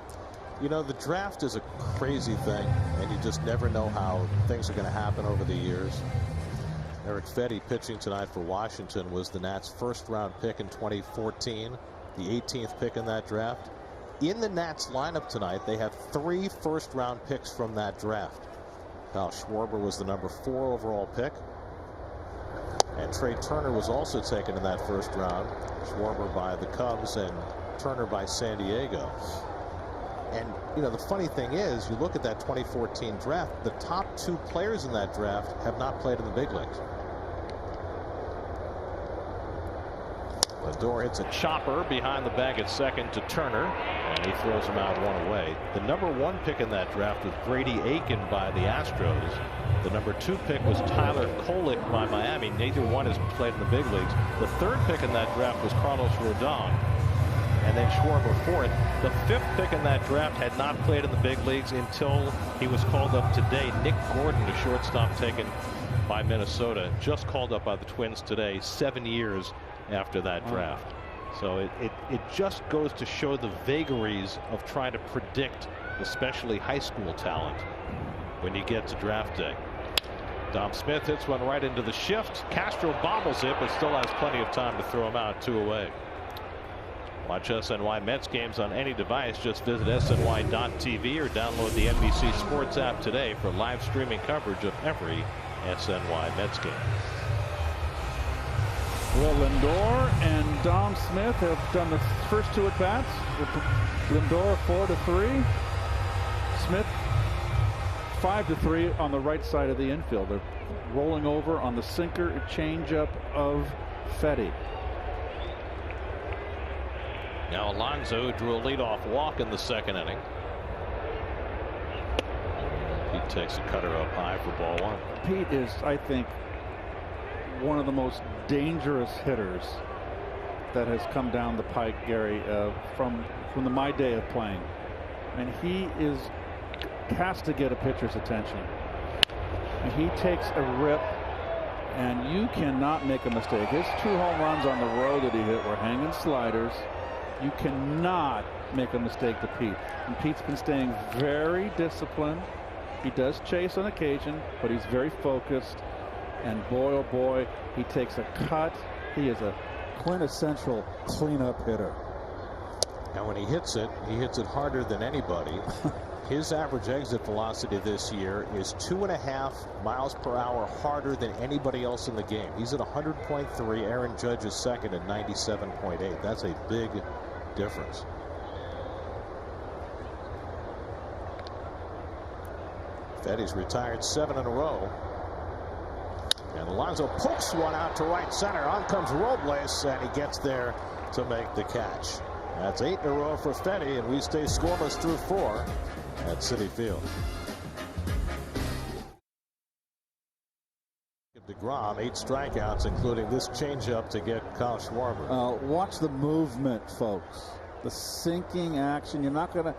You know, the draft is a crazy thing, and you just never know how things are going to happen over the years. Eric Fedde, pitching tonight for Washington, was the Nats' first-round pick in 2014, the 18th pick in that draft. In the Nats lineup tonight, they have 3 first-round picks from that draft. Kyle Schwarber was the number 4 overall pick, and Trey Turner was also taken in that first round. Schwarber by the Cubs and Turner by San Diego. And, you know, the funny thing is, you look at that 2014 draft, the top 2 players in that draft have not played in the big leagues. Lindor hits a chopper behind the bag at second to Turner, and he throws him out 1 away. The number 1 pick in that draft was Brady Aiken by the Astros. The number 2 pick was Tyler Kolek by Miami. Neither one has played in the big leagues. The 3rd pick in that draft was Carlos Rodon. And then Schwarber 4th. The 5th pick in that draft had not played in the big leagues until he was called up today. Nick Gordon, a shortstop taken by Minnesota, just called up by the Twins today, 7 years after that draft. So it just goes to show the vagaries of trying to predict, especially high school talent, when you get to draft day. Dom Smith hits one right into the shift. Castro bobbles it, but still has plenty of time to throw him out 2 away. Watch SNY Mets games on any device. Just visit SNY.TV or download the NBC Sports app today for live streaming coverage of every SNY Mets game. Well, Lindor and Dom Smith have done the first 2 at-bats. Lindor 4-3. Smith 5-3 on the right side of the infield. They're rolling over on the sinker changeup of Fedde. Now Alonso drew a leadoff walk in the 2nd inning. He takes a cutter up high for ball 1. Pete is, I think, one of the most dangerous hitters that has come down the pike, Gary, from my day of playing. And he has to get a pitcher's attention. And he takes a rip, and you cannot make a mistake. His 2 home runs on the road that he hit were hanging sliders. You cannot make a mistake to Pete. And Pete's been staying very disciplined. He does chase on occasion, but he's very focused. And boy, oh boy, he takes a cut. He is a quintessential cleanup hitter. And when he hits it harder than anybody. His average exit velocity this year is 2.5 miles per hour harder than anybody else in the game. He's at 100.3. Aaron Judge is second at 97.8. That's a big difference. Fedde's retired 7 in a row. And Alonso pokes one out to right center. On comes Robles, and he gets there to make the catch. That's 8 in a row for Fedde, and we stay scoreless through 4 at Citi Field. DeGrom, 8 strikeouts, including this changeup to get Kyle Schwarber. Watch the movement, folks. The sinking action. You're not going to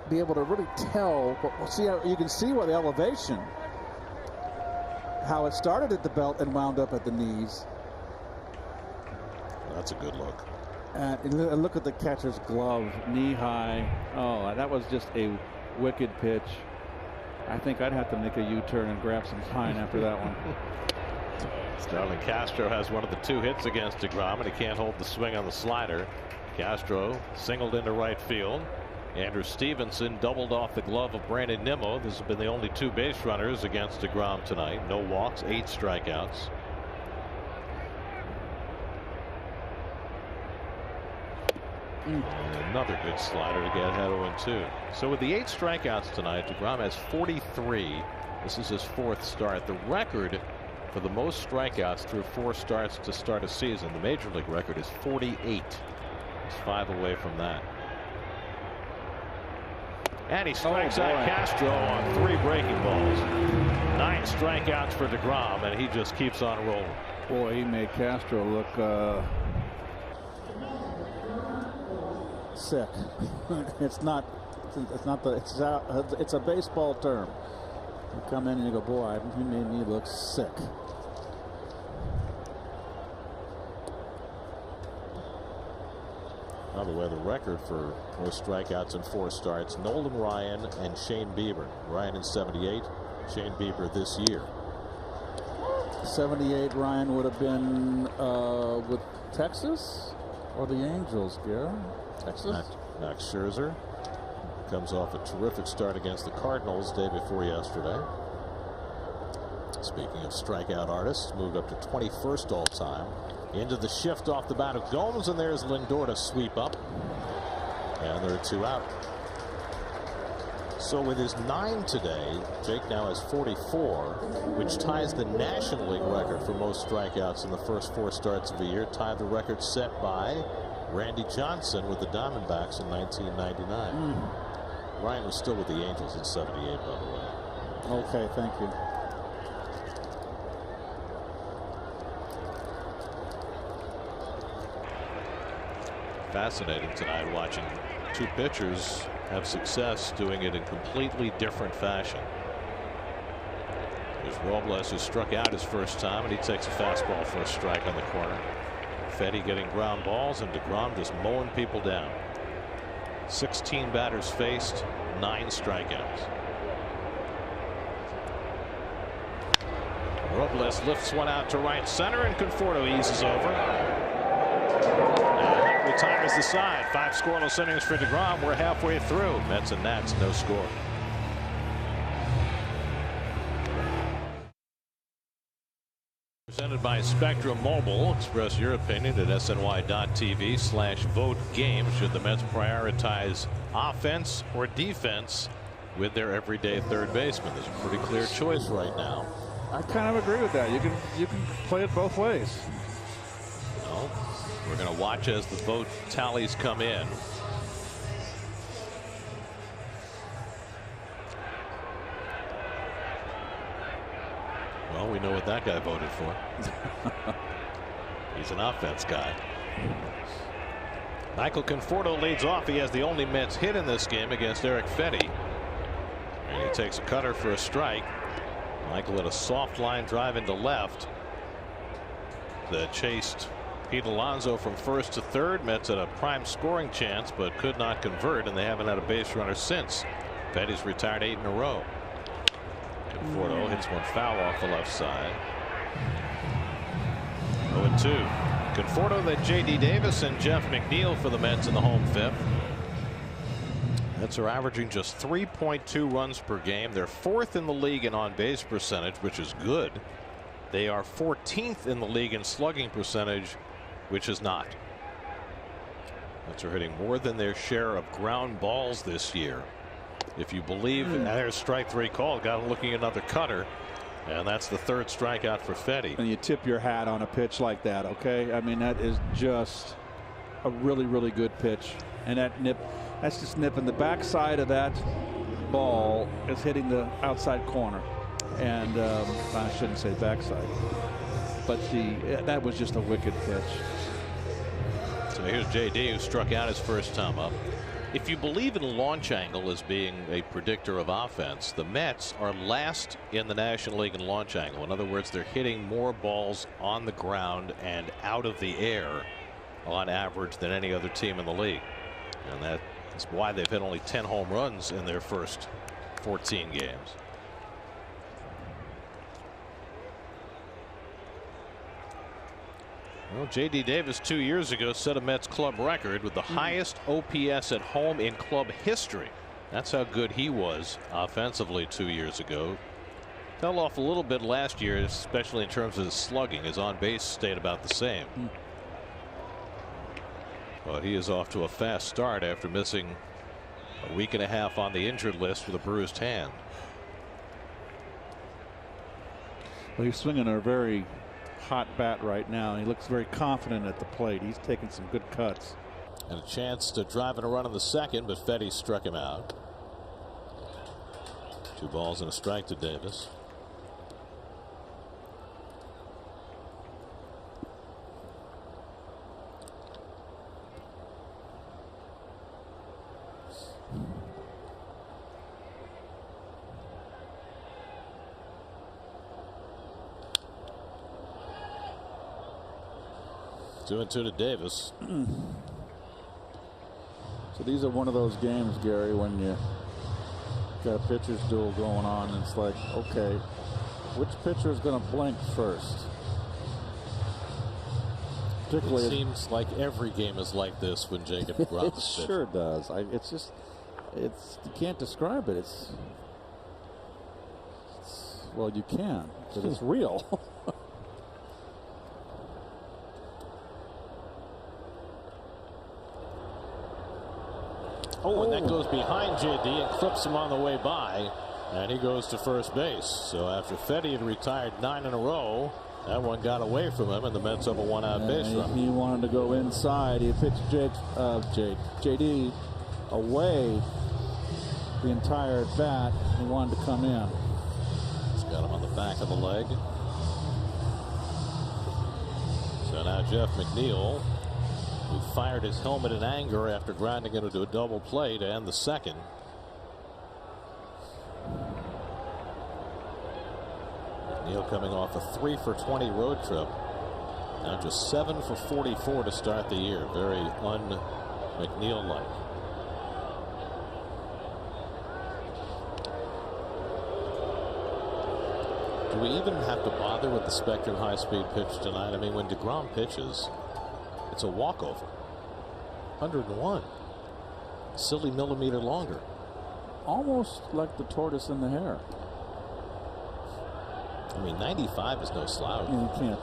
be able to really tell, but we'll see how you can see where the elevation, how it started at the belt and wound up at the knees. That's a good look. And look at the catcher's glove, knee high. Oh, that was just a wicked pitch. I think I'd have to make a U-turn and grab some pine after that one. Starlin Castro has one of the 2 hits against DeGrom, and he can't hold the swing on the slider. Castro singled into right field. Andrew Stevenson doubled off the glove of Brandon Nimmo. This has been the only 2 base runners against DeGrom tonight. No walks, 8 strikeouts. And another good slider to get ahead 0-2. So with the 8 strikeouts tonight, DeGrom has 43. This is his 4th start. The record for the most strikeouts through 4 starts to start a season, the major league record, is 48. He's 5 away from that. And he strikes out Castro on 3 breaking balls. 9 strikeouts for DeGrom, and he just keeps on rolling. Boy, he made Castro look sick. It's a baseball term. You come in and you go, boy, he made me look sick. By the way, the record for most strikeouts in 4 starts, Nolan Ryan and Shane Bieber. Ryan in 78, Shane Bieber this year. 78, Ryan, would have been with Texas or the Angels, Gary? Texas? Max Scherzer comes off a terrific start against the Cardinals day before yesterday. Speaking of strikeout artists, moved up to 21st all time. Into the shift off the bat of Gomes, and there's Lindor to sweep up. And there are 2 out. So with his 9 today, Jake now has 44, which ties the National League record for most strikeouts in the first 4 starts of the year. Tied the record set by Randy Johnson with the Diamondbacks in 1999. Ryan was still with the Angels in 78, by the way. Okay, thank you. Fascinating tonight watching 2 pitchers have success doing it in completely different fashion. There's Robles, who struck out his first time, and he takes a fastball for a strike on the corner. Fedde getting ground balls, and DeGrom just mowing people down. 16 batters faced, 9 strikeouts. Robles lifts one out to right center, and Conforto eases over. Retires the side. 5 scoreless innings for DeGrom. We're halfway through. Mets and Nats, no score. Presented by Spectrum Mobile. Express your opinion at SNY.TV/vote-game. Should the Mets prioritize offense or defense with their everyday third baseman? There's a pretty clear choice right now. I kind of agree with that. You can play it both ways. No. We're going to watch as the vote tallies come in. Well, we know what that guy voted for. He's an offense guy. Michael Conforto leads off. He has the only Mets hit in this game against Eric Fedde. And he takes a cutter for a strike. Michael had a soft line drive into left that chased Pete Alonso from first to third. Mets had a prime scoring chance but could not convert, and they haven't had a base runner since. Fedde's retired 8 in a row. Conforto hits one foul off the left side. 0-2. Conforto, then J.D. Davis and Jeff McNeil for the Mets in the home 5th. Mets are averaging just 3.2 runs per game. They're 4th in the league in on-base percentage, which is good. They are 14th in the league in slugging percentage, which is not. Mets are hitting more than their share of ground balls this year. If you believe, there's strike 3 call. Got him looking at another cutter, and that's the 3rd strikeout for Fedde. And you tip your hat on a pitch like that, okay? I mean, that is just a really, really good pitch. And that's just nipping the backside of that ball is hitting the outside corner. And I shouldn't say backside, but that was just a wicked pitch. So here's JD, who struck out his first time up. If you believe in launch angle as being a predictor of offense, the Mets are last in the National League in launch angle. In other words, they're hitting more balls on the ground and out of the air on average than any other team in the league. And that's why they've hit only 10 home runs in their first 14 games. Well, J.D. Davis 2 years ago set a Mets club record with the highest OPS at home in club history. That's how good he was offensively 2 years ago. Fell off a little bit last year, especially in terms of his slugging. His on base stayed about the same. But he is off to a fast start after missing a week and a half on the injured list with a bruised hand. Well, he's swinging a very hot bat right now. He looks very confident at the plate. He's taking some good cuts. And a chance to drive in a run in the second, but Fedde struck him out. 2 balls and a strike to Davis. Two and two to Davis. So these are one of those games, Gary, when you got a pitcher's duel going on, and it's like, okay, Which pitcher is going to blink first? It seems like every game is like this when Jacob DeGrom It is pitching. sure does. You can't describe it. Well, you can, but it's real. Oh, and that goes behind JD and clips him on the way by, and he goes to first base. So after Fedde had retired 9 in a row, that one got away from him, and the Mets have a one-out base run. He wanted to go inside. He pitched JD away the entire at bat. He wanted to come in. He's got him on the back of the leg. So now Jeff McNeil, who fired his helmet in anger after grinding it into a double play to end the second. McNeil coming off a 3-for-20 road trip. Now just 7 for 44 to start the year. Very un-McNeil-like. Do we even have to bother with the Spectrum high-speed pitch tonight? I mean, when DeGrom pitches, it's a walkover. 101. Silly millimeter longer. Almost like the tortoise in the hare. I mean, 95 is no slouch. You can't.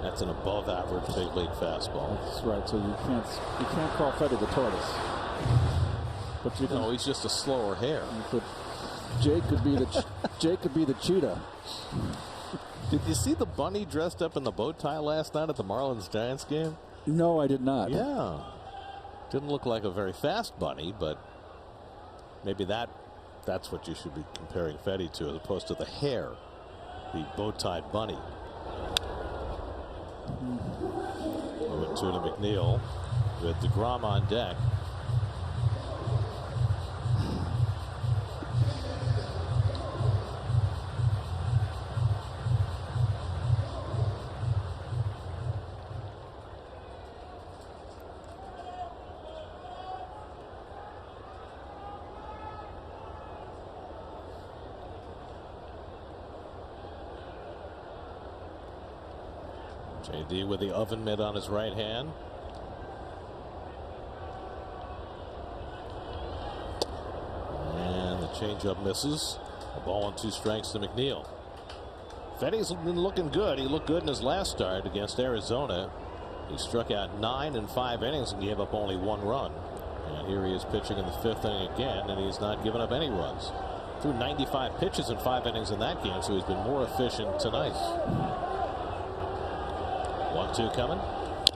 That's an above-average big league fastball. That's right. So you can't call Fedde the tortoise. But you can. No, he's just a slower hare. Jake could be the cheetah. Did you see the bunny dressed up in the bow tie last night at the Marlins-Giants game? No, I did not. Yeah. Didn't look like a very fast bunny, but maybe that's what you should be comparing Fedde to, as opposed to the hare, the bow-tied bunny. 0-2 to McNeil with DeGrom on deck. JD with the oven mitt on his right hand. And the changeup misses. A ball and 2 strikes to McNeil. Fedde's been looking good. He looked good in his last start against Arizona. He struck out 9 in 5 innings and gave up only 1 run. And here he is pitching in the 5th inning again, and he's not given up any runs. Threw 95 pitches in 5 innings in that game, so he's been more efficient tonight. 1-2 coming.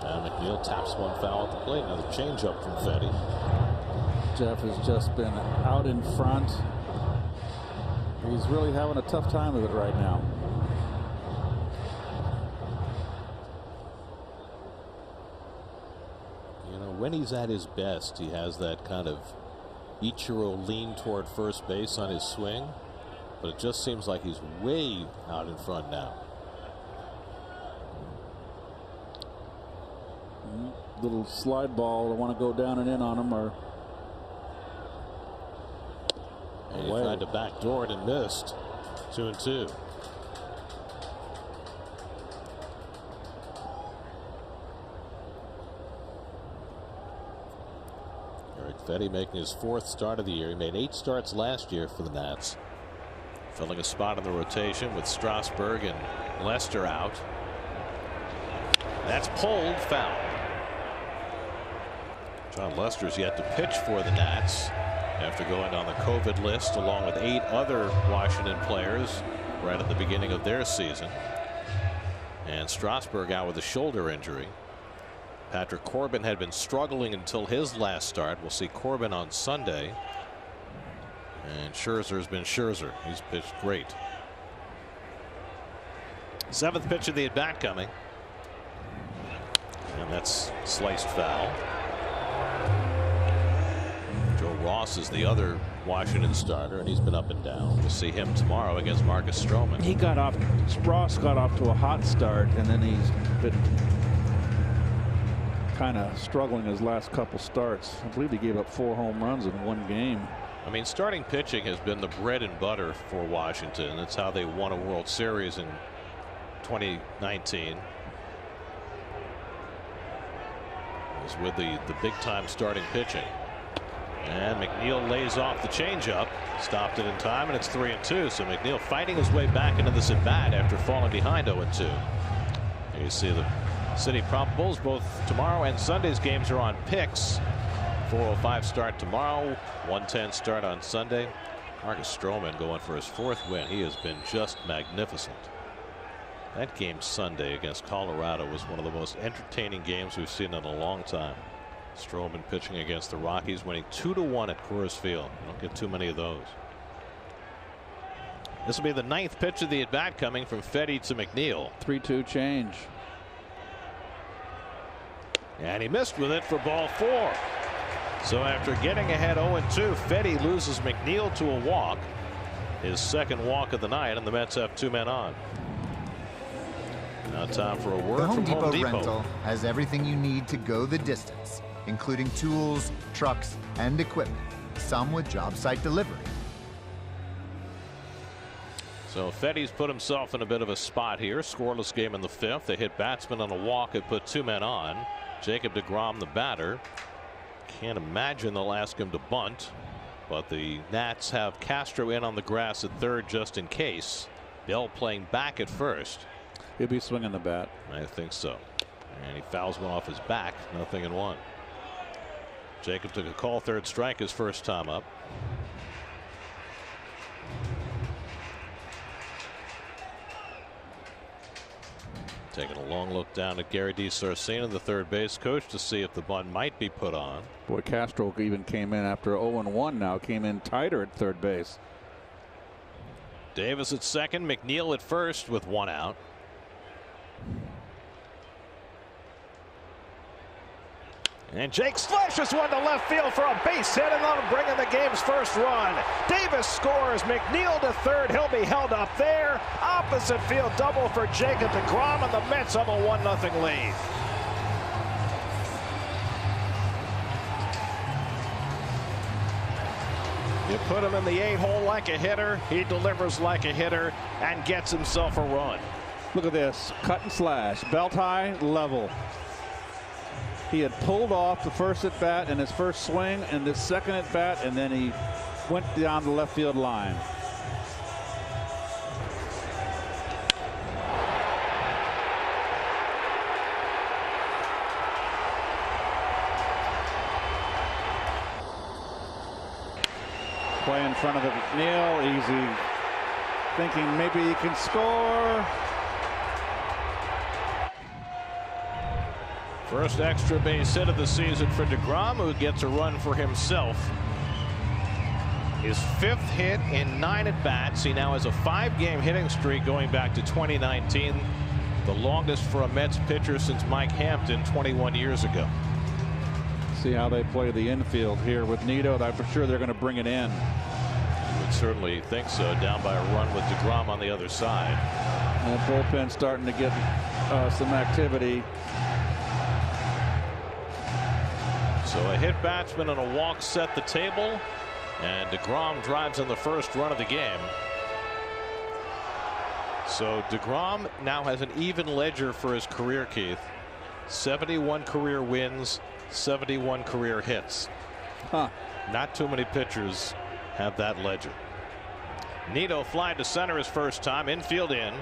And McNeil taps one foul at the plate. Another changeup from Fedde. Jeff has just been out in front. He's really having a tough time with it right now. You know, when he's at his best, he has that kind of Ichiro lean toward first base on his swing. But it just seems like he's way out in front now. Little slide ball. I want to go down and in on him, or and he tried to backdoor it and missed. 2-2. Eric Fedde making his 4th start of the year. He made 8 starts last year for the Nats. Filling a spot in the rotation with Strasburg and Lester out. That's pulled, foul. John Lester's yet to pitch for the Nats after going on the COVID list along with 8 other Washington players right at the beginning of their season. And Strasburg out with a shoulder injury. Patrick Corbin had been struggling until his last start. We'll see Corbin on Sunday. And Scherzer's been Scherzer. He's pitched great. 7th pitch of the at bat coming. And that's sliced foul. Joe Ross is the other Washington starter, and he's been up and down. We'll see him tomorrow against Marcus Stroman. Ross got off to a hot start, and then he's been kind of struggling his last couple starts. I believe he gave up 4 home runs in 1 game. I mean, starting pitching has been the bread and butter for Washington. That's how they won a World Series in 2019. It was with the big time starting pitching. And McNeil lays off the changeup, stopped it in time, and it's 3-2. So McNeil fighting his way back into this at bat after falling behind 0-2. Here you see the City probables. Both tomorrow and Sunday's games are on picks. 4:05 start tomorrow, 1:10 start on Sunday. Marcus Stroman going for his 4th win. He has been just magnificent. That game Sunday against Colorado was one of the most entertaining games we've seen in a long time. Stroman pitching against the Rockies, winning 2-1 at Coors Field. You don't get too many of those. This will be the 9th pitch of the at bat coming from Fedde to McNeil. 3-2 change. And he missed with it for ball 4. So after getting ahead 0-2, Fedde loses McNeil to a walk. His 2nd walk of the night, and the Mets have 2 men on. Now time for a word from Home Depot. Rental has everything you need to go the distance, including tools, trucks, and equipment, some with job site delivery. So Fedde's put himself in a bit of a spot here. Scoreless game in the 5th. They hit batsman on a walk and put 2 men on. Jacob deGrom, the batter. Can't imagine they'll ask him to bunt, but the Nats have Castro in on the grass at 3rd just in case. Bell playing back at 1st. He'll be swinging the bat. I think so. And he fouls one off his back. 0-1. Jacob took a call 3rd strike his first time up. Taking a long look down at Gary DiSarcina, the 3rd base coach, to see if the bunt might be put on. Boy, Castro even came in after 0-1 now, came in tighter at 3rd base. Davis at 2nd, McNeil at 1st with 1 out. And Jake slashes one to left field for a base hit, and that'll bring in the game's 1st run. Davis scores. McNeil to 3rd. He'll be held up there. Opposite field double for Jacob deGrom, and the Mets have a 1-0 lead. You put him in the 8-hole like a hitter. He delivers like a hitter and gets himself a run. Look at this. Cut and slash. Belt high, level. He had pulled off the first at bat in his first swing and the 2nd at bat, and then he went down the left field line. Play in front of the McNeil, easy. Thinking maybe he can score. First extra base hit of the season for deGrom, who gets a run for himself. His 5th hit in 9 at bats. He now has a 5-game hitting streak going back to 2019, the longest for a Mets pitcher since Mike Hampton 21 years ago. See how they play the infield here with Nido. I'm for sure they're going to bring it in. You would certainly think so, down by a run with deGrom on the other side. And the bullpen starting to get some activity. So a hit batsman and a walk set the table, and deGrom drives in the 1st run of the game. So deGrom now has an even ledger for his career, Keith. 71 career wins, 71 career hits. Not too many pitchers have that ledger. Nido flying to center his first time, infield in,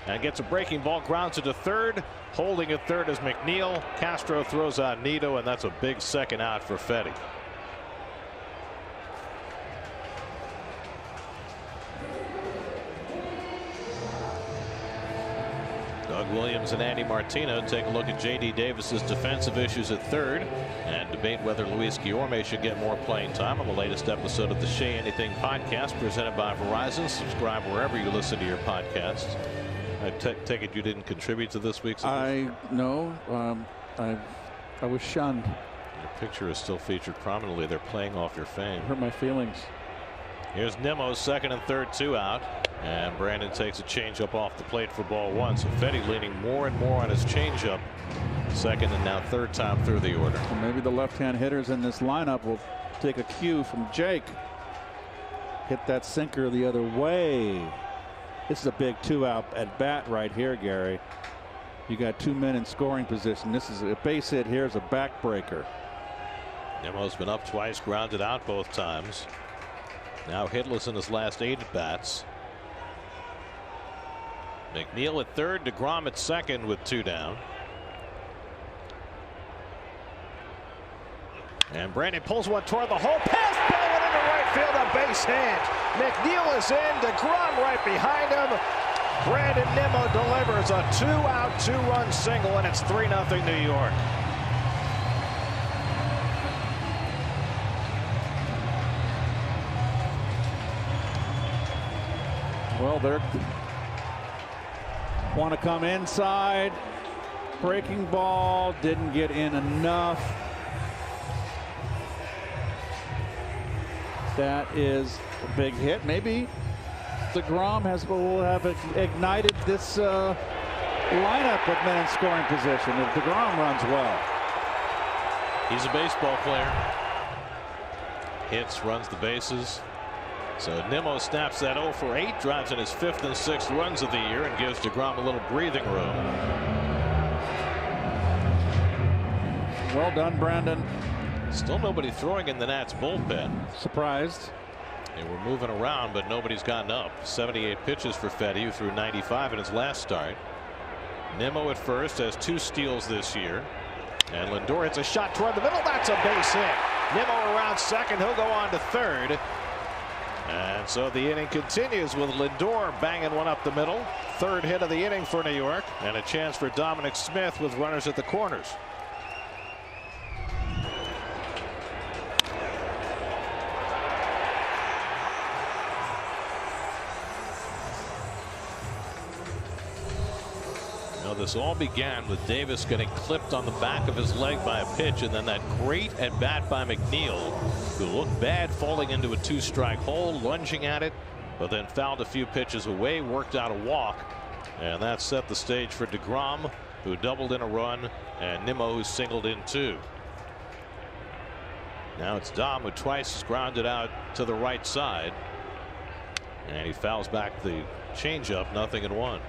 and gets a breaking ball, grounds it to 3rd. Holding at 3rd is McNeil. Castro throws out Nido, and that's a big 2nd out for Fedde. Doug Williams and Andy Martino take a look at J.D. Davis's defensive issues at 3rd and debate whether Luis Guillorme should get more playing time on the latest episode of the Shea Anything podcast presented by Verizon. Subscribe wherever you listen to your podcasts. I take it you didn't contribute to this week's edition? I was shunned. Your picture is still featured prominently. They're playing off your fame. Hurt my feelings. Here's Nimmo, 2nd and 3rd, 2 out. And Brandon takes a changeup off the plate for ball 1. So Fedde leaning more and more on his changeup. 2nd and now 3rd time through the order. Well, maybe the left-hand hitters in this lineup will take a cue from Jake. hit that sinker the other way. This is a big 2-out at bat right here, Gary. You got 2 men in scoring position. This is a base hit. Here's a backbreaker. Nimmo's been up twice, grounded out both times. Now hitless in his last 8 at bats. McNeil at third, DeGrom at second with 2 down. And Brandon pulls one toward the hole. Pass ball into right field, a base hit. McNeil is in. DeGrom right behind him. Brandon Nimmo delivers a 2-out, 2-run single, and it's 3-0 New York. Well, they're want to come inside. Breaking ball didn't get in enough. That is a big hit. Maybe DeGrom will have ignited this lineup with men in scoring position if DeGrom runs well. He's a baseball player. Hits, runs the bases. So Nimmo snaps that 0 for 8, drives in his 5th and 6th runs of the year, and gives DeGrom a little breathing room. Well done, Brandon. Still nobody throwing in the Nats bullpen. Surprised. They were moving around, but nobody's gotten up. 78 pitches for Fedde, who threw 95 in his last start. Nimmo at first has 2 steals this year. And Lindor hits a shot toward the middle. That's a base hit. Nimmo around second. He'll go on to third. And so the inning continues with Lindor banging one up the middle. 3rd hit of the inning for New York. And a chance for Dominic Smith with runners at the corners. This all began with Davis getting clipped on the back of his leg by a pitch, and then that great at bat by McNeil, who looked bad falling into a 2-strike hole, lunging at it, but then fouled a few pitches away, worked out a walk, and that set the stage for DeGrom, who doubled in a run, and Nimmo, who singled in 2. Now it's Dom, who twice has grounded out to the right side, and he fouls back the changeup, 0-1.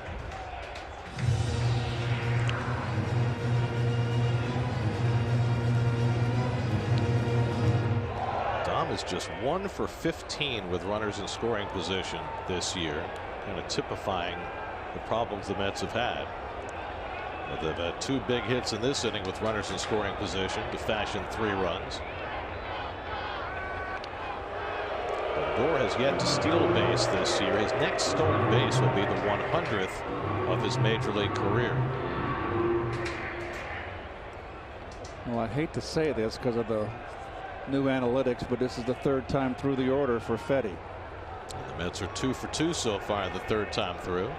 Is just 1 for 15 with runners in scoring position this year, kind of typifying the problems the Mets have had. But they've had 2 big hits in this inning with runners in scoring position to fashion 3 runs. Lindor has yet to steal a base this year. His next stolen base will be the 100th of his major league career. Well, I hate to say this because of the new analytics, but this is the 3rd time through the order for Fedde. The Mets are 2 for 2 so far the 3rd time through.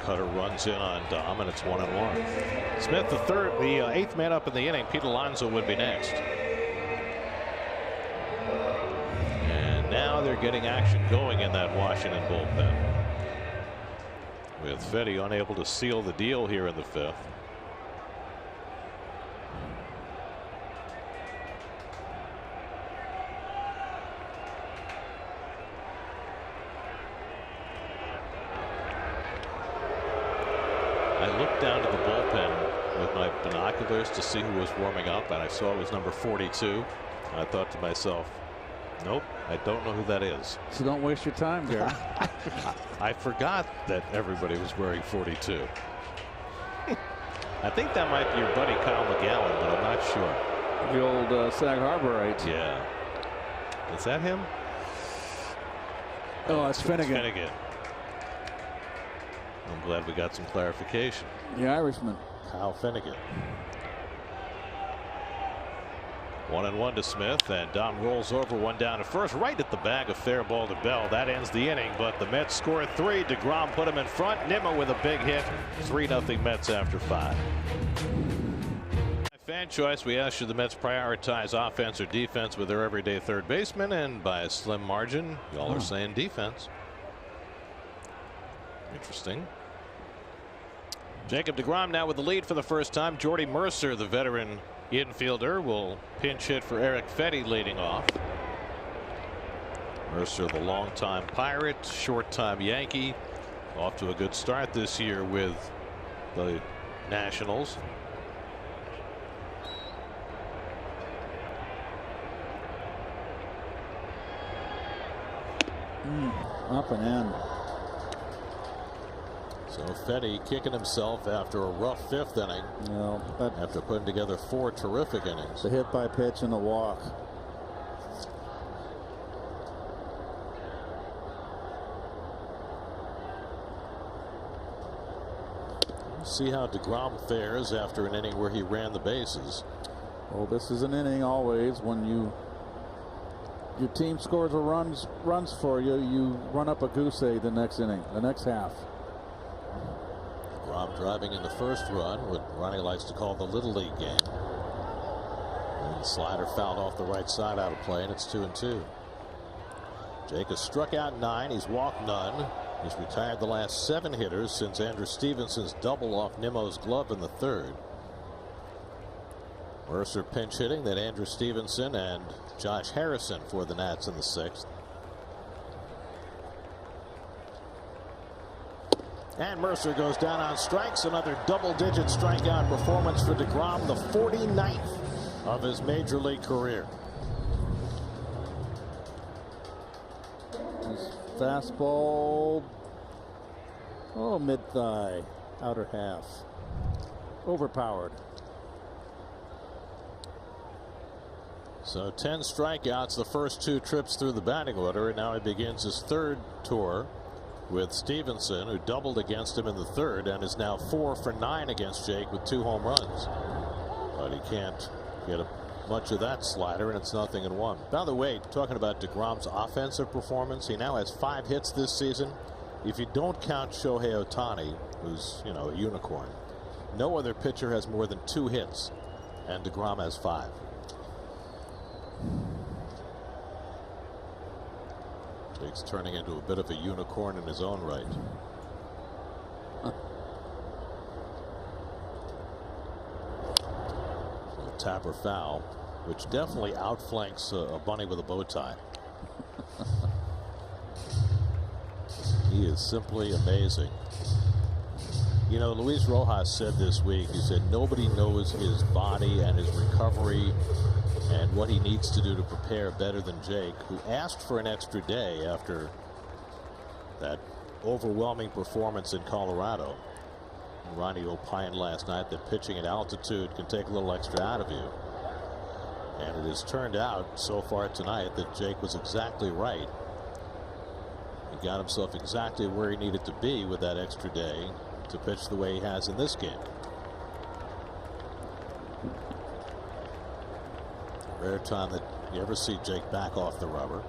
Cutter runs in on Dom, and it's 1-1. Smith, the 8th man up in the inning. Pete Alonso would be next. And now they're getting action going in that Washington bullpen, with Fedde unable to seal the deal here in the 5th. Down to the bullpen with my binoculars to see who was warming up, and I saw it was number 42. I thought to myself, nope, I don't know who that is. So don't waste your time, Gary. I forgot that everybody was wearing 42. I think that might be your buddy Kyle McGowan, but I'm not sure. The old Sag Harborite. Yeah. Is that him? Oh, it's Finnegan. Finnegan. I'm glad we got some clarification. The Irishman. Kyle Finnegan. 1-1 to Smith, and Dom rolls over, 1 down to first, right at the bag, a fair ball to Bell. That ends the inning, but the Mets score 3. DeGrom put him in front. Nimmo with a big hit. 3-0 Mets after 5. Fan choice, we asked, should the Mets prioritize offense or defense with their everyday third baseman, and by a slim margin, y'all are saying defense. Interesting. Jacob DeGrom now with the lead for the first time. Jordy Mercer, the veteran infielder, will pinch hit for Eric Fedde leading off. Mercer, the longtime Pirate, short-time Yankee, off to a good start this year with the Nationals. Up and in. So Fedde kicking himself after a rough 5th inning. After putting together 4 terrific innings. The hit by pitch and the walk. See how DeGrom fares after an inning where he ran the bases. Well, this is an inning always when your team scores a runs for you. You run up a goose egg the next inning, the next half. DeGrom driving in the first run, what Ronnie likes to call the Little League game. And the slider fouled off the right side out of play, and it's 2-2. Jake has struck out 9. He's walked none. He's retired the last 7 hitters since Andrew Stevenson's double off Nimmo's glove in the 3rd. Mercer pinch hitting, then Andrew Stevenson and Josh Harrison for the Nats in the 6th. And Mercer goes down on strikes. Another double-digit strikeout performance for DeGrom, the 49th of his major league career. Fastball, mid-thigh, outer half, overpowered. So 10 strikeouts the first 2 trips through the batting order, and now he begins his 3rd tour with Stevenson, who doubled against him in the 3rd and is now 4 for 9 against Jake with 2 home runs. But he can't get much of that slider, and it's 0-1. By the way, talking about DeGrom's offensive performance, he now has 5 hits this season. If you don't count Shohei Ohtani, who's, a unicorn, no other pitcher has more than 2 hits, and DeGrom has 5. Jake's turning into a bit of a unicorn in his own right. So tap or foul, which definitely outflanks a bunny with a bow tie. He is simply amazing. Luis Rojas said this week, he said nobody knows his body and his recovery and what he needs to do to prepare better than Jake, who asked for an extra day after that overwhelming performance in Colorado. Ronnie opined last night that pitching at altitude can take a little extra out of you. And it has turned out so far tonight that Jake was exactly right. He got himself exactly where he needed to be with that extra day to pitch the way he has in this game. Rare time that you ever see Jake back off the rubber.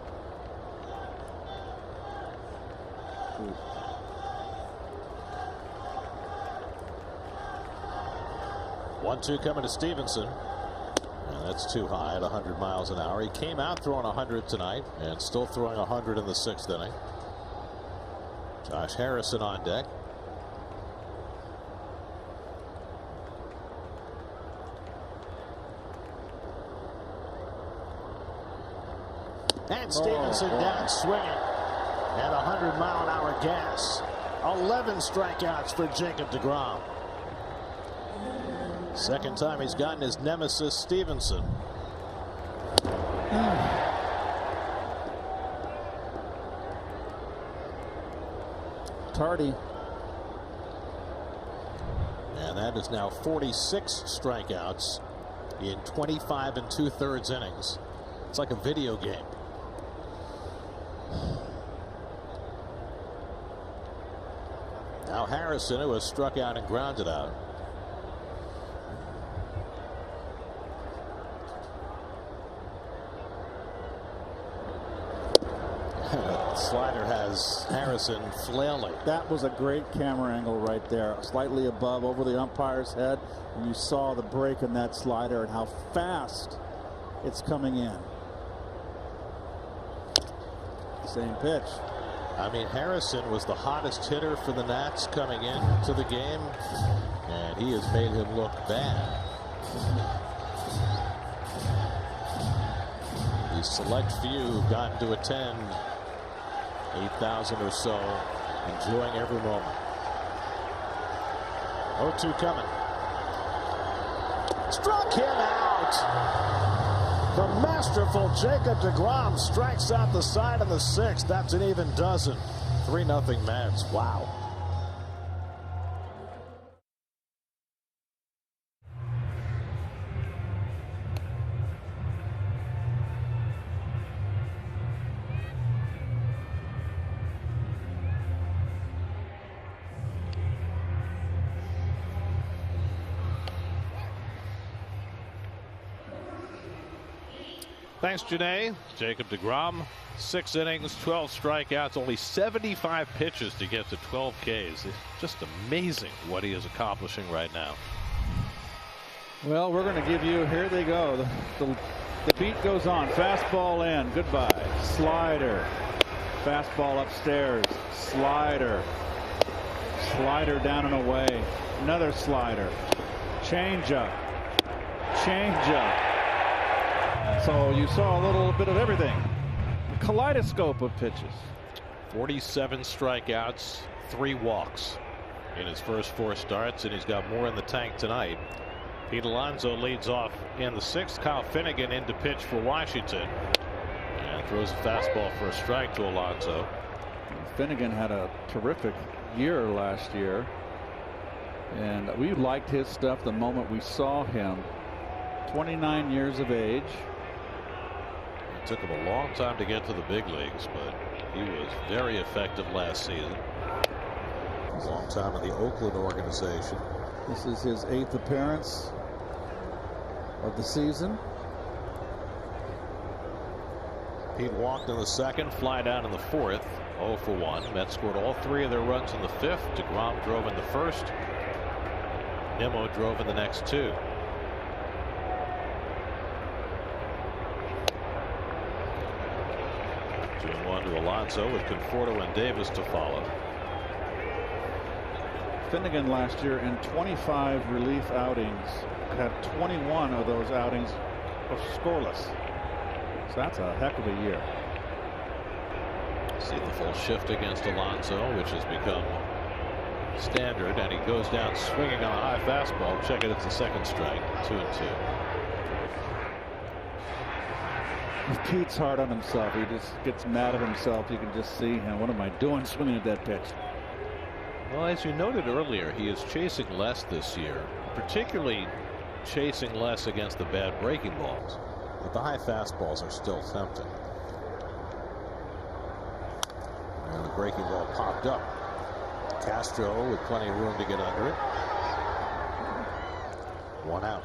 Ooh. 1-2 coming to Stevenson. And that's too high at 100 miles an hour. He came out throwing 100 tonight and still throwing 100 in the 6th inning. Josh Harrison on deck. And Stevenson down swinging at 100-mile-an-hour gas. 11 strikeouts for Jacob DeGrom. Second time he's gotten his nemesis Stevenson. Tardy. And that is now 46 strikeouts in 25 2/3 innings. It's like a video game. Now Harrison, who has struck out and grounded out. Slider has Harrison flailing. That was a great camera angle right there, slightly above over the umpire's head, and you saw the break in that slider and how fast it's coming in. Same pitch. I mean, Harrison was the hottest hitter for the Nats coming into the game, and he has made him look bad. the select few who've gotten to attend, 8,000 or so, enjoying every moment. 0-2 coming. Struck him out. The masterful Jacob deGrom strikes out the side of the sixth. That's an even dozen. 3-0 Mets. Wow. Thanks, Janae. Jacob deGrom, 6 innings, 12 strikeouts, only 75 pitches to get to 12 Ks. It's just amazing what he is accomplishing right now. Well, we're going to give you, here they go. The beat goes on. Fastball in. Goodbye. Slider. Fastball upstairs. Slider. Slider down and away. Another slider. Changeup. Changeup. So you saw a little bit of everything. A kaleidoscope of pitches. 47 strikeouts, 3 walks in his first 4 starts, and he's got more in the tank tonight. Pete Alonso leads off in the 6th. Kyle Finnegan in to pitch for Washington. And throws a fastball for a strike to Alonso. Finnegan had a terrific year last year. And we liked his stuff the moment we saw him. 29 years of age. It took him a long time to get to the big leagues, but he was very effective last season. A long time in the Oakland organization. This is his 8th appearance of the season. Pete walked in the 2nd, fly down in the 4th. 0 for 1. Mets scored all 3 of their runs in the 5th. deGrom drove in the 1st. Nimmo drove in the next 2. To Alonso with Conforto and Davis to follow. Finnegan last year in 25 relief outings had 21 of those outings scoreless. So that's a heck of a year. See the full shift against Alonso, which has become standard, and he goes down swinging on a high fastball. Check it, it's the 2nd strike. 2-2. Pete's hard on himself. He just gets mad at himself. You can just see him. What am I doing swinging at that pitch? Well, as you noted earlier, he is chasing less this year, particularly chasing less against the bad breaking balls. But the high fastballs are still tempting. And the breaking ball popped up. Castro with plenty of room to get under it. 1 out.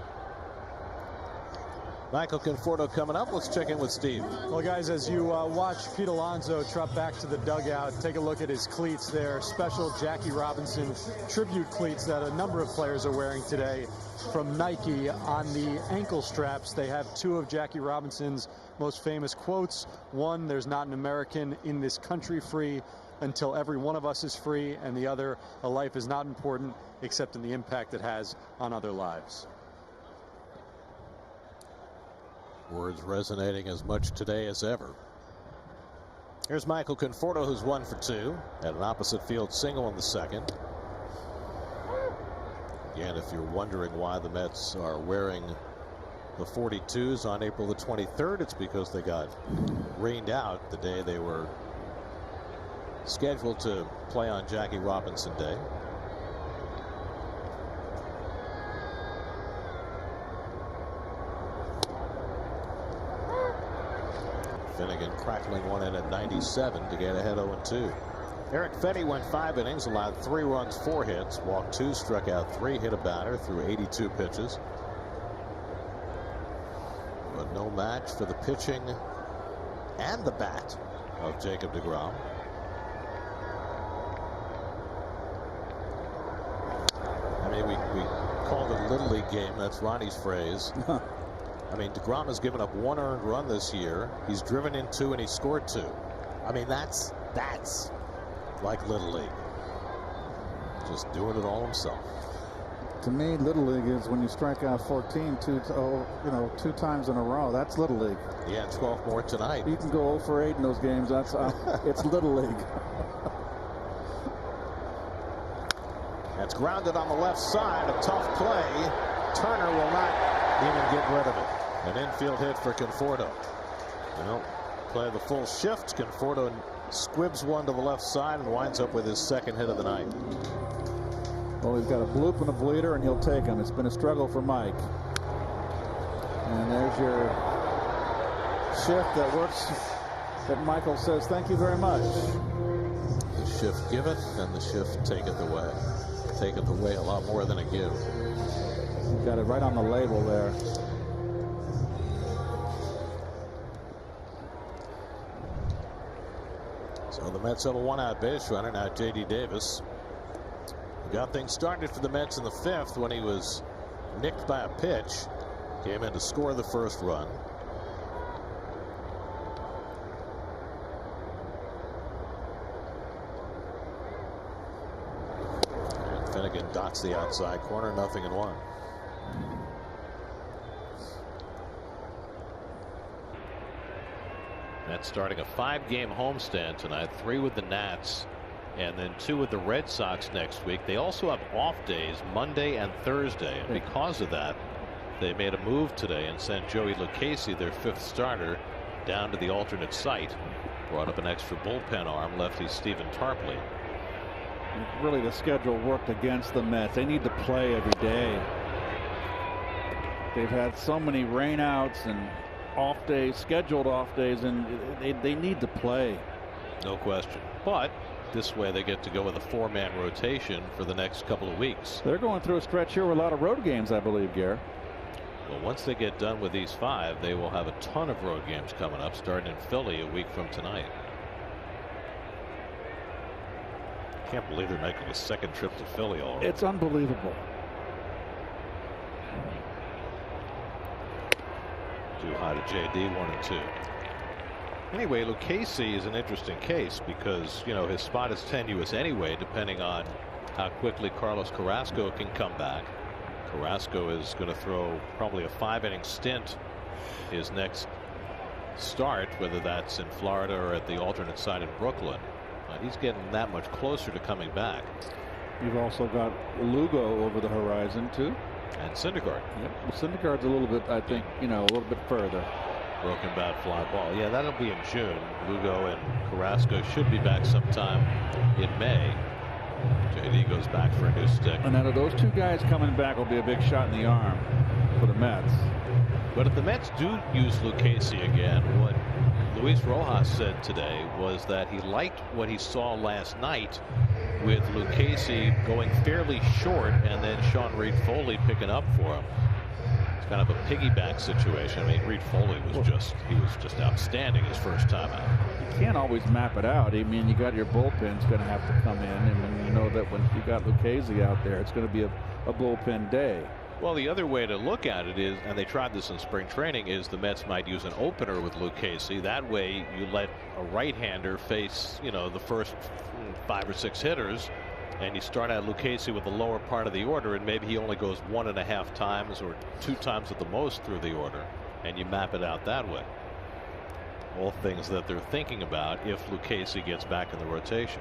Michael Conforto coming up. Let's check in with Steve. Well, guys, as you watch Pete Alonso trot back to the dugout, take a look at his cleats there. Special Jackie Robinson tribute cleats that a number of players are wearing today from Nike. On the ankle straps, they have 2 of Jackie Robinson's most famous quotes. One, there's not an American in this country free until every one of us is free. And the other, a life is not important except in the impact it has on other lives. Words resonating as much today as ever. Here's Michael Conforto, who's 1 for 2. Had an opposite field single in the 2nd. Again, if you're wondering why the Mets are wearing the 42s on April the 23rd, it's because they got rained out the day they were scheduled to play on Jackie Robinson Day. Finnegan crackling one in at 97 to get ahead 0-2. Eric Fetty went 5 innings, allowed 3 runs, 4 hits, walked 2, struck out 3, hit a batter through 82 pitches. But no match for the pitching and the bat of Jacob deGrom. I mean, we called it a Little League game. That's Ronnie's phrase. I mean, deGrom has given up 1 earned run this year. He's driven in 2 and he scored 2. I mean, that's like Little League. Just doing it all himself. To me, Little League is when you strike out 14 two times in a row. That's Little League. Yeah, 12 more tonight. You can go 0 for 8 in those games. That's it's Little League. That's grounded on the left side. A tough play. Turner will not even get rid of it. An infield hit for Conforto. Well, play the full shift. Conforto squibs one to the left side and winds up with his second hit of the night. Well, he's got a bloop and a bleeder, and he'll take him. It's been a struggle for Mike. And there's your shift that works. That Michael says, thank you very much. The shift giveth and the shift taketh away. Taketh away a lot more than a give. You got it right on the label there. So the Mets have a one-out base runner. Now J.D. Davis got things started for the Mets in the fifth when he was nicked by a pitch. Came in to score the first run. And Finnegan dots the outside corner. 0-1. Mets starting a 5-game homestand tonight, 3 with the Nats and then 2 with the Red Sox next week. They also have off days Monday and Thursday, and because of that they made a move today and sent Joey Lucchesi, their 5th starter, down to the alternate site. Brought up an extra bullpen arm, lefty Stephen Tarpley. Really, the schedule worked against the Mets. They need to play every day. They've had so many rainouts and off days, scheduled off days, and they need to play. No question. But this way they get to go with a 4-man rotation for the next couple of weeks. They're going through a stretch here with a lot of road games, I believe, Gare. Well, once they get done with these 5, they will have a ton of road games coming up, starting in Philly a week from tonight. Can't believe they're making a second trip to Philly already. It's unbelievable. Too high to JD, 1-2. Anyway, Lucchesi is an interesting case because, you know, his spot is tenuous anyway, depending on how quickly Carlos Carrasco can come back. Carrasco is going to throw probably a 5-inning stint his next start, whether that's in Florida or at the alternate site in Brooklyn. But he's getting that much closer to coming back. You've also got Lugo over the horizon too. And Syndergaard. Yep. Well, Syndergaard's a little bit, I think, you know, a little bit further. Broken bat, fly ball. Yeah, that'll be in June. Lugo and Carrasco should be back sometime in May. JD goes back for a new stick. And out of those 2 guys coming back will be a big shot in the arm for the Mets. But if the Mets do use Lucchesi again, what Luis Rojas said today was that he liked what he saw last night with Lucchesi going fairly short and then Sean Reed-Foley picking up for him. It's kind of a piggyback situation. I mean, Reed-Foley was just outstanding his first time out. You can't always map it out. I mean, you got your bullpen's going to have to come in, and when you know that when you got Lucchesi out there, it's going to be a bullpen day. Well, the other way to look at it is, and they tried this in spring training, is the Mets might use an opener with Lucchesi. That way you let a right-hander face, you know, the first 5 or 6 hitters, and you start out Lucchesi with the lower part of the order, and maybe he only goes 1.5 times or 2 times at the most through the order, and you map it out that way. All things that they're thinking about if Lucchesi gets back in the rotation.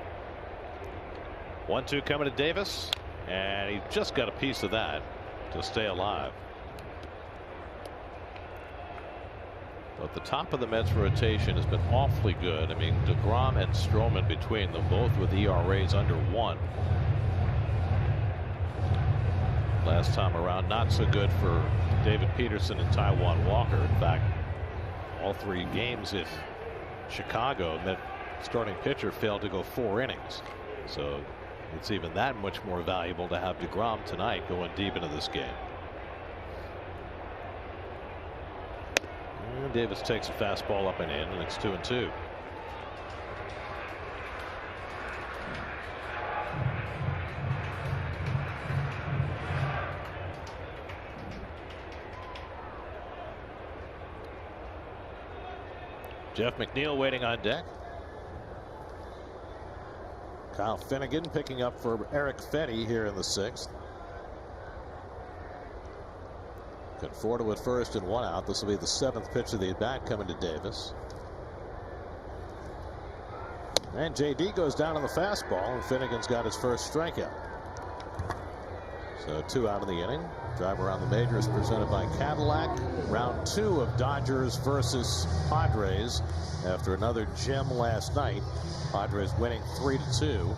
1-2 coming to Davis, and he just got a piece of that to stay alive. But the top of the Mets rotation has been awfully good. I mean, DeGrom and Stroman between them, both with ERAs under 1. Last time around, not so good for David Peterson and Taijuan Walker. In fact, all 3 games in Chicago, that starting pitcher failed to go 4 innings. So it's even that much more valuable to have DeGrom tonight going deep into this game. And Davis takes a fastball up and in, and it's 2-2. Jeff McNeil waiting on deck. Kyle Finnegan picking up for Eric Fetty here in the 6th. Conforto at first and 1 out. This will be the 7th pitch of the at bat coming to Davis. And JD goes down on the fastball, and Finnegan's got his first strikeout. So 2 out of the inning. Drive Around the Majors presented by Cadillac. Round 2 of Dodgers versus Padres after another gem last night. Padres winning 3-2.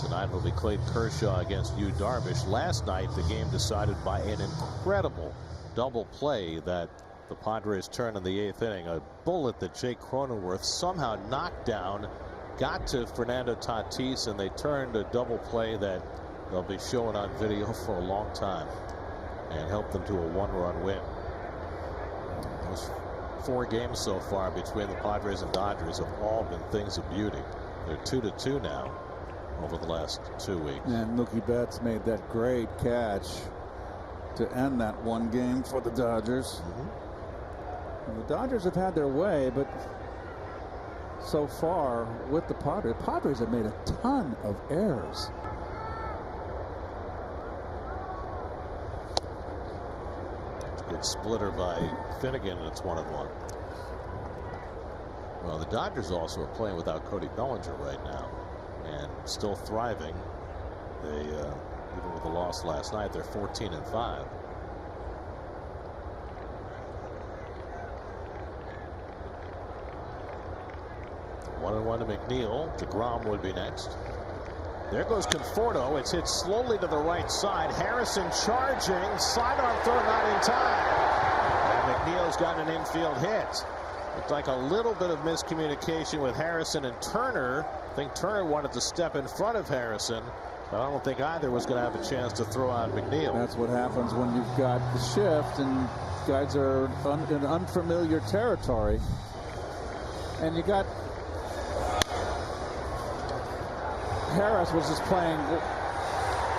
Tonight will be Clayton Kershaw against Yu Darvish. Last night the game decided by an incredible double play that the Padres turned in the 8th inning. A bullet that Jake Cronenworth somehow knocked down, got to Fernando Tatis, and they turned a double play that they'll be showing on video for a long time and helped them to a 1-run win. Those 4 games so far between the Padres and Dodgers have all been things of beauty. They're 2-2 now over the last 2 weeks. And Mookie Betts made that great catch to end that one game for the Dodgers. The Dodgers have had their way, but so far with the Padres have made a ton of errors. Good splitter by Finnegan, and it's 1-1. Well, the Dodgers also are playing without Cody Bellinger right now and still thriving. They even with the loss last night, they're 14-5. One and 1 to McNeil. DeGrom would be next. There goes Conforto. It's hit slowly to the right side. Harrison charging. Sidearm throw not in time. And McNeil's got an infield hit. Looked like a little bit of miscommunication with Harrison and Turner. I think Turner wanted to step in front of Harrison, but I don't think either was going to have a chance to throw out McNeil. That's what happens when you've got the shift and guys are in unfamiliar territory. And you got Harris was just playing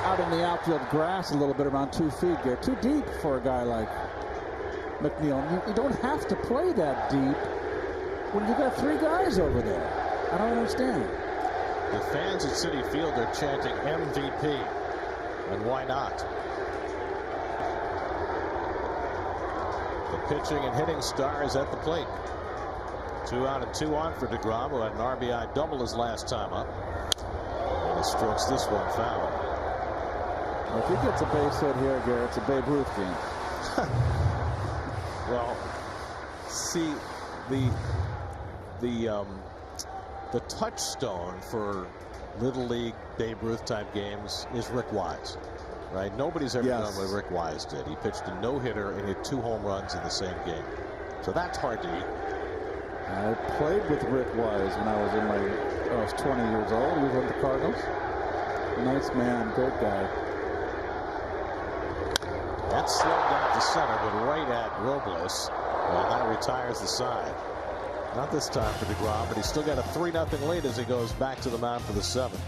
out in the outfield grass a little bit around 2 feet there. Too deep for a guy like McNeil. You don't have to play that deep when you got 3 guys over there. I don't understand. The fans at Citi Field are chanting MVP, and why not? The pitching and hitting star is at the plate. 2 out and 2 on for DeGrom, who had an RBI double his last time up. And he strokes this one foul. If he gets a base hit here, Garrett, it's a Babe Ruth game. Well, see, the touchstone for Little League Babe Ruth type games is Rick Wise, right? Nobody's ever done what Rick Wise did. He pitched a no-hitter and hit 2 home runs in the same game. So that's hard to eat. I played with Rick Wise when I was 20 years old. He was with the Cardinals. Nice man, great guy. That's slowed down to center, but right at Robles, and that retires the side. Not this time for DeGrom, but he's still got a 3-0 lead as he goes back to the mound for the 7th.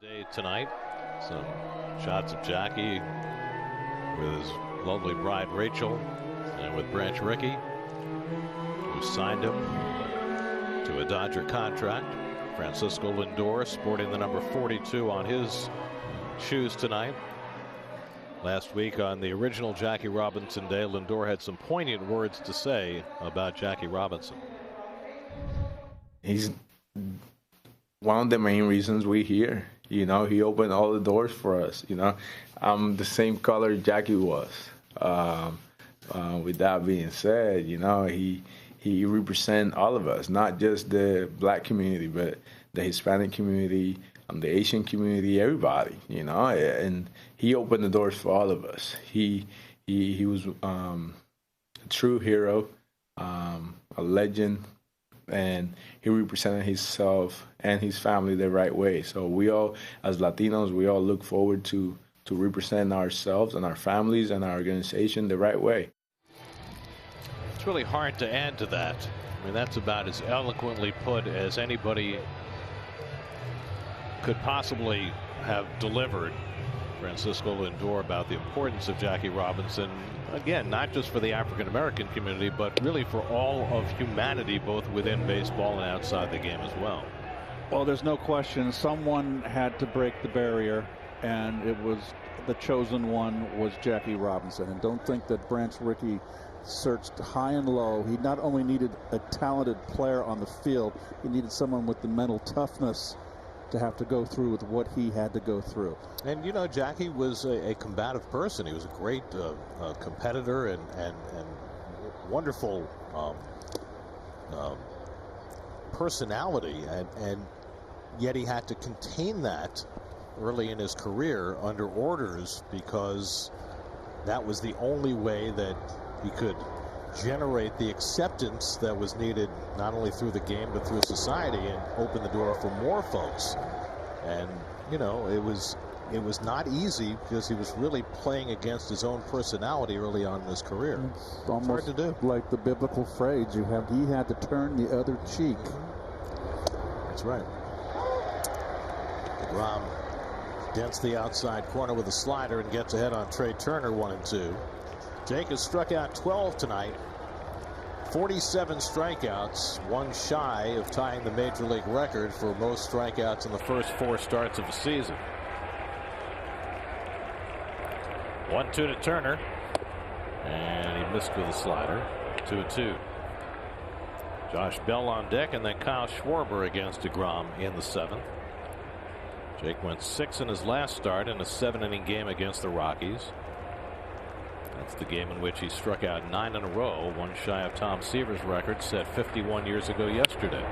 Day tonight, some shots of Jackie with his lovely bride Rachel, and with Branch Rickey, who signed him to a Dodger contract. Francisco Lindor sporting the number 42 on his shoes tonight. Last week on the original Jackie Robinson Day, Lindor had some poignant words to say about Jackie Robinson. He's one of the main reasons we're here. You know, he opened all the doors for us. You know, I'm the same color Jackie was. With that being said, you know, he represents all of us, not just the black community, but the Hispanic community, the Asian community, everybody, you know, and he opened the doors for all of us. He was a true hero, a legend, and he represented himself and his family the right way. So we all, as Latinos, we all look forward to represent ourselves and our families and our organization the right way. It's really hard to add to that. I mean, that's about as eloquently put as anybody could possibly have delivered. Francisco Lindor about the importance of Jackie Robinson, again, not just for the African-American community, but really for all of humanity, both within baseball and outside the game as well. Well, there's no question someone had to break the barrier, and it was the chosen one was Jackie Robinson. And don't think that Branch Rickey searched high and low. He not only needed a talented player on the field, he needed someone with the mental toughness to have to go through with what he had to go through. And, you know, Jackie was a combative person. He was a great competitor and wonderful personality. And yet he had to contain that early in his career under orders, because that was the only way that he could generate the acceptance that was needed, not only through the game but through society, and open the door for more folks. And you know, it was not easy, because he was really playing against his own personality early on in his career. It's almost hard to do. Like the biblical phrase, he had to turn the other cheek. That's right. DeGrom dents the outside corner with a slider and gets ahead on Trey Turner, 1-2. Jake has struck out 12 tonight. 47 strikeouts, one shy of tying the major league record for most strikeouts in the first 4 starts of the season. 1-2 to Turner, and he missed with a slider. 2-2. Josh Bell on deck, and then Kyle Schwarber against DeGrom in the 7th. Jake went 6 in his last start in a 7-inning game against the Rockies. That's the game in which he struck out 9 in a row, one shy of Tom Seaver's record set 51 years ago yesterday.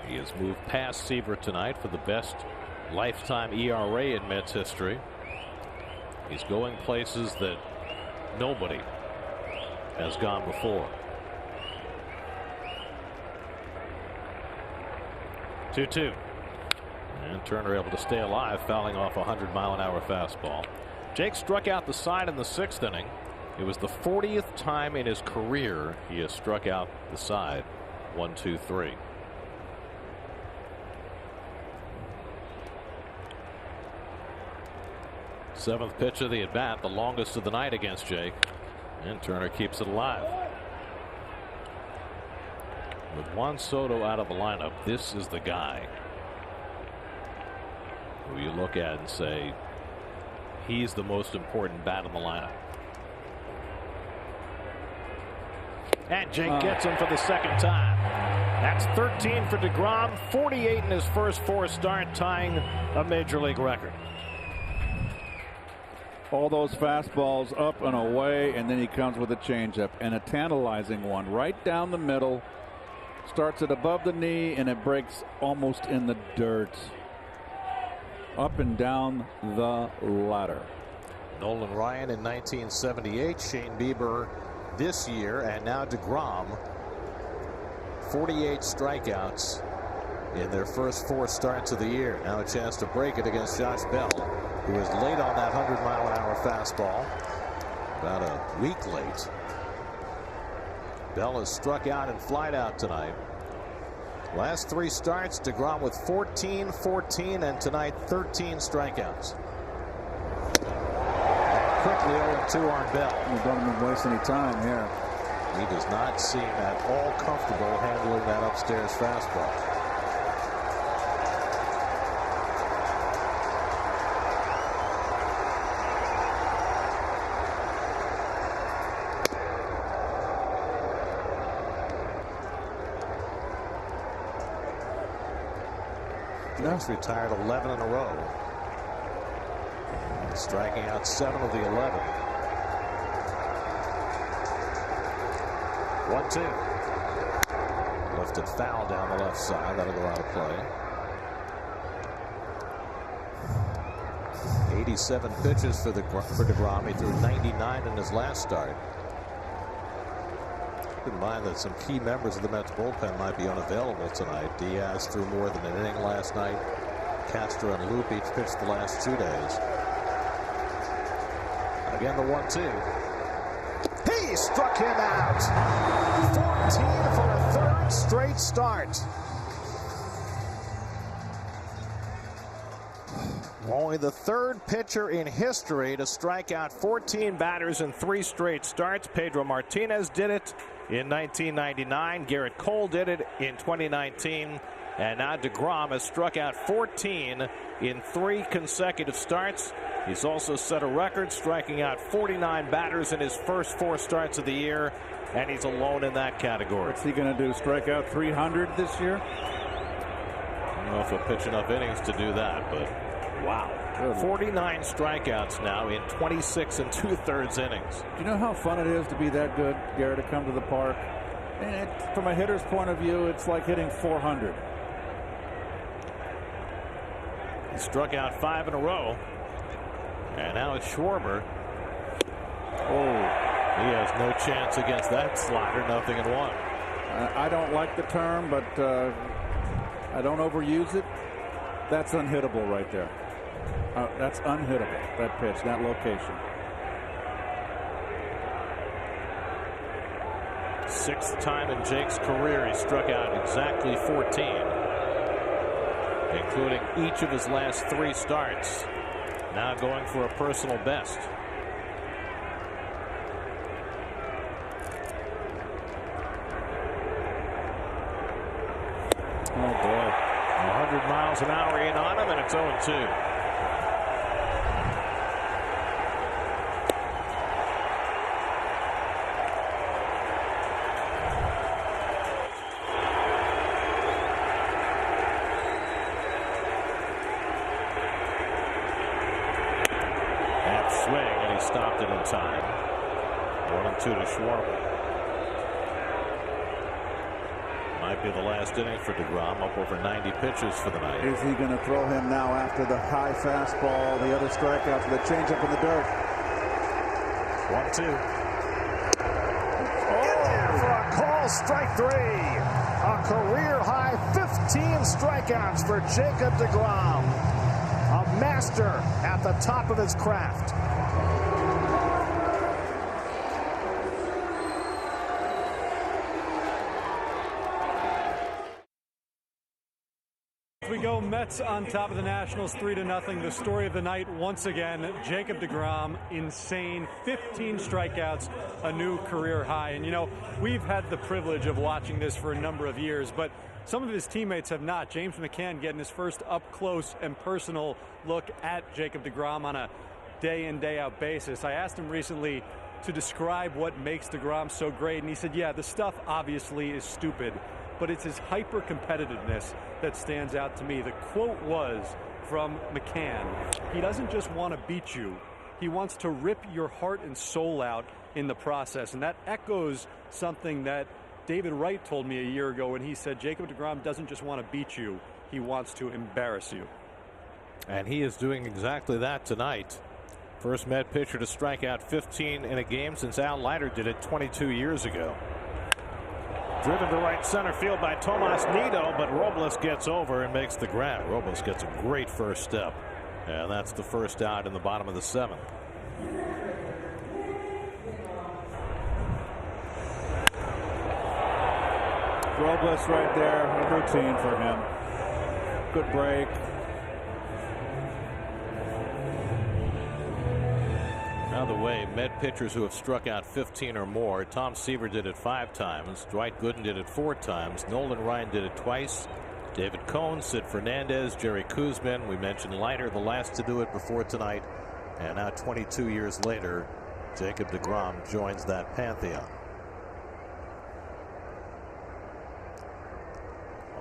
He has moved past Seaver tonight for the best lifetime ERA in Mets history. He's going places that nobody has gone before. 2-2. And Turner able to stay alive, fouling off a 100-mile-an-hour fastball. Jake struck out the side in the 6th inning. It was the 40th time in his career he has struck out the side. 1-2-3. Seventh pitch of the at-bat, the longest of the night against Jake. And Turner keeps it alive. With Juan Soto out of the lineup, this is the guy who you look at and say he's the most important bat in the lineup. And Jake gets him for the 2nd time. That's 13 for DeGrom, 48 in his first 4 starts, tying a major league record. All those fastballs up and away, and then he comes with a changeup, and a tantalizing one right down the middle. Starts it above the knee, and it breaks almost in the dirt. Up and down the ladder. Nolan Ryan in 1978, Shane Bieber this year, and now DeGrom. 48 strikeouts in their first 4 starts of the year. Now a chance to break it against Josh Bell, who is late on that 100-mile-an-hour fastball. About a week late. Bell has struck out and flied out tonight. Last 3 starts, DeGrom with 14, 14, and tonight 13 strikeouts. Quickly 0-2 on Bell. You don't even waste any time here. He does not seem at all comfortable handling that upstairs fastball. He's retired 11 in a row. Striking out 7 of the 11. 1-2. Lifted foul down the left side. That'll go out of play. 87 pitches for DeGrom. He threw 99 in his last start. Keep in mind that some key members of the Mets bullpen might be unavailable tonight. Diaz threw more than an inning last night. Castro and Loop each pitched the last 2 days. Again, the 1-2. He struck him out. 14 for a 3rd straight start. Only the 3rd pitcher in history to strike out 14 batters in 3 straight starts. Pedro Martinez did it in 1999. Garrett Cole did it in 2019. And now DeGrom has struck out 14 in 3 consecutive starts. He's also set a record, striking out 49 batters in his first 4 starts of the year, and he's alone in that category. What's he going to do, strike out 300 this year? I don't know if he'll pitch enough innings to do that, but wow. 49 strikeouts now in 26 2/3 innings. Do you know how fun it is to be that good, Garrett, to come to the park? And from a hitter's point of view, it's like hitting 400. He struck out 5 in a row. And now it's Schwarber. Oh, he has no chance against that slider. 0-1. I don't like the term, but I don't overuse it. That's unhittable right there. That's unhittable, that pitch, that location. 6th time in Jake's career he struck out exactly 14, including each of his last 3 starts. Now going for a personal best. Oh boy, 100 miles an hour in on him, and it's 0-2. Swing, and he stopped it in time. 1-2 to Schwarber. Might be the last inning for DeGrom, up over 90 pitches for the night. Is he going to throw him now after the high fastball, the other strikeouts, with a changeup in the dirt? 1-2. In there for a call, strike 3. A career high 15 strikeouts for Jacob DeGrom. A master at the top of his craft. We go Mets on top of the Nationals 3-0. The story of the night once again, Jacob DeGrom, insane, 15 strikeouts, a new career high. And you know, we've had the privilege of watching this for a number of years, but some of his teammates have not. James McCann getting his first up close and personal look at Jacob DeGrom on a day in, day out basis. I asked him recently to describe what makes DeGrom so great, and he said, yeah, the stuff obviously is stupid, but it's his hyper competitiveness that stands out to me. The quote was from McCann, he doesn't just want to beat you, he wants to rip your heart and soul out in the process. And that echoes something that David Wright told me a year ago when he said Jacob DeGrom doesn't just want to beat you, he wants to embarrass you. And he is doing exactly that tonight. First Met pitcher to strike out 15 in a game since Al Leiter did it 22 years ago. Driven to right center field by Tomas Nido, but Robles gets over and makes the grab. Robles gets a great first step, and that's the first out in the bottom of the 7th. Robles right there, a routine for him. Good break. By the way, Met pitchers who have struck out 15 or more, Tom Seaver did it 5 times, Dwight Gooden did it 4 times, Nolan Ryan did it twice, David Cone, Sid Fernandez, Jerry Kuzman. We mentioned Leiter, the last to do it before tonight, and now 22 years later, Jacob DeGrom joins that pantheon.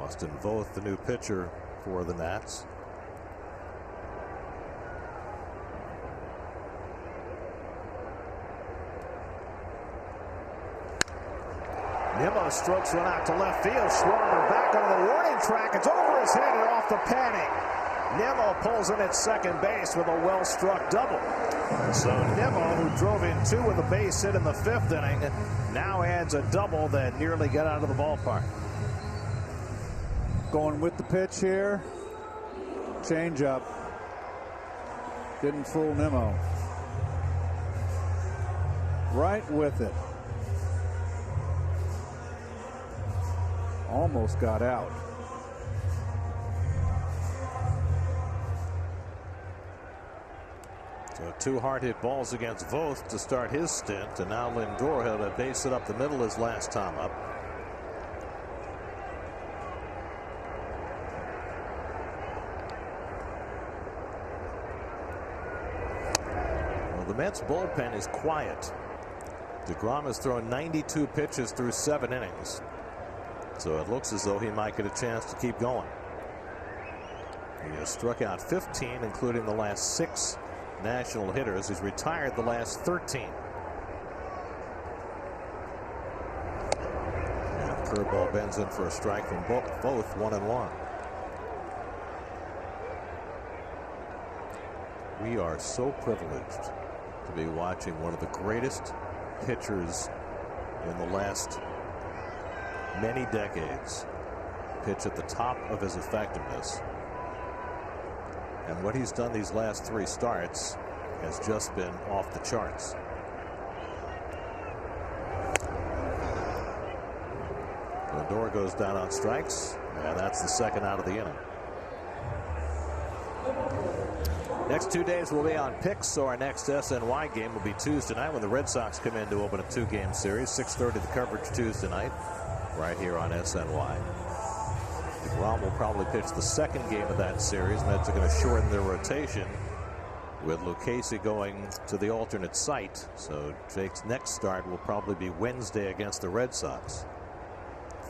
Austin Voth, the new pitcher for the Nats. Nimmo strokes one out to left field. Schwarber back on the warning track. It's over his head and off the padding. Nimmo pulls in at second base with a well-struck double. So Nimmo, who drove in 2 with a base hit in the 5th inning, now adds a double that nearly got out of the ballpark. Going with the pitch here. Change up. Didn't fool Nimmo. Right with it. Almost got out. So 2 hard hit balls against Voth to start his stint, and now Lindor had a base hit up the middle his last time up. the Mets bullpen is quiet. DeGrom has thrown 92 pitches through 7 innings. So it looks as though he might get a chance to keep going. He has struck out 15, including the last 6 national hitters. He's retired the last 13. And curveball bends in for a strike from both 1-1. We are so privileged to be watching one of the greatest pitchers in the last many decades pitch at the top of his effectiveness. And what he's done these last 3 starts has just been off the charts. Lindor goes down on strikes, and that's the second out of the inning. Next 2 days will be on picks, so our next SNY game will be Tuesday night when the Red Sox come in to open a 2-game series. 6:30 the coverage Tuesday night, right here on SNY. DeGrom will probably pitch the second game of that series. Mets are going to shorten their rotation with Lucchesi going to the alternate site. So Jake's next start will probably be Wednesday against the Red Sox.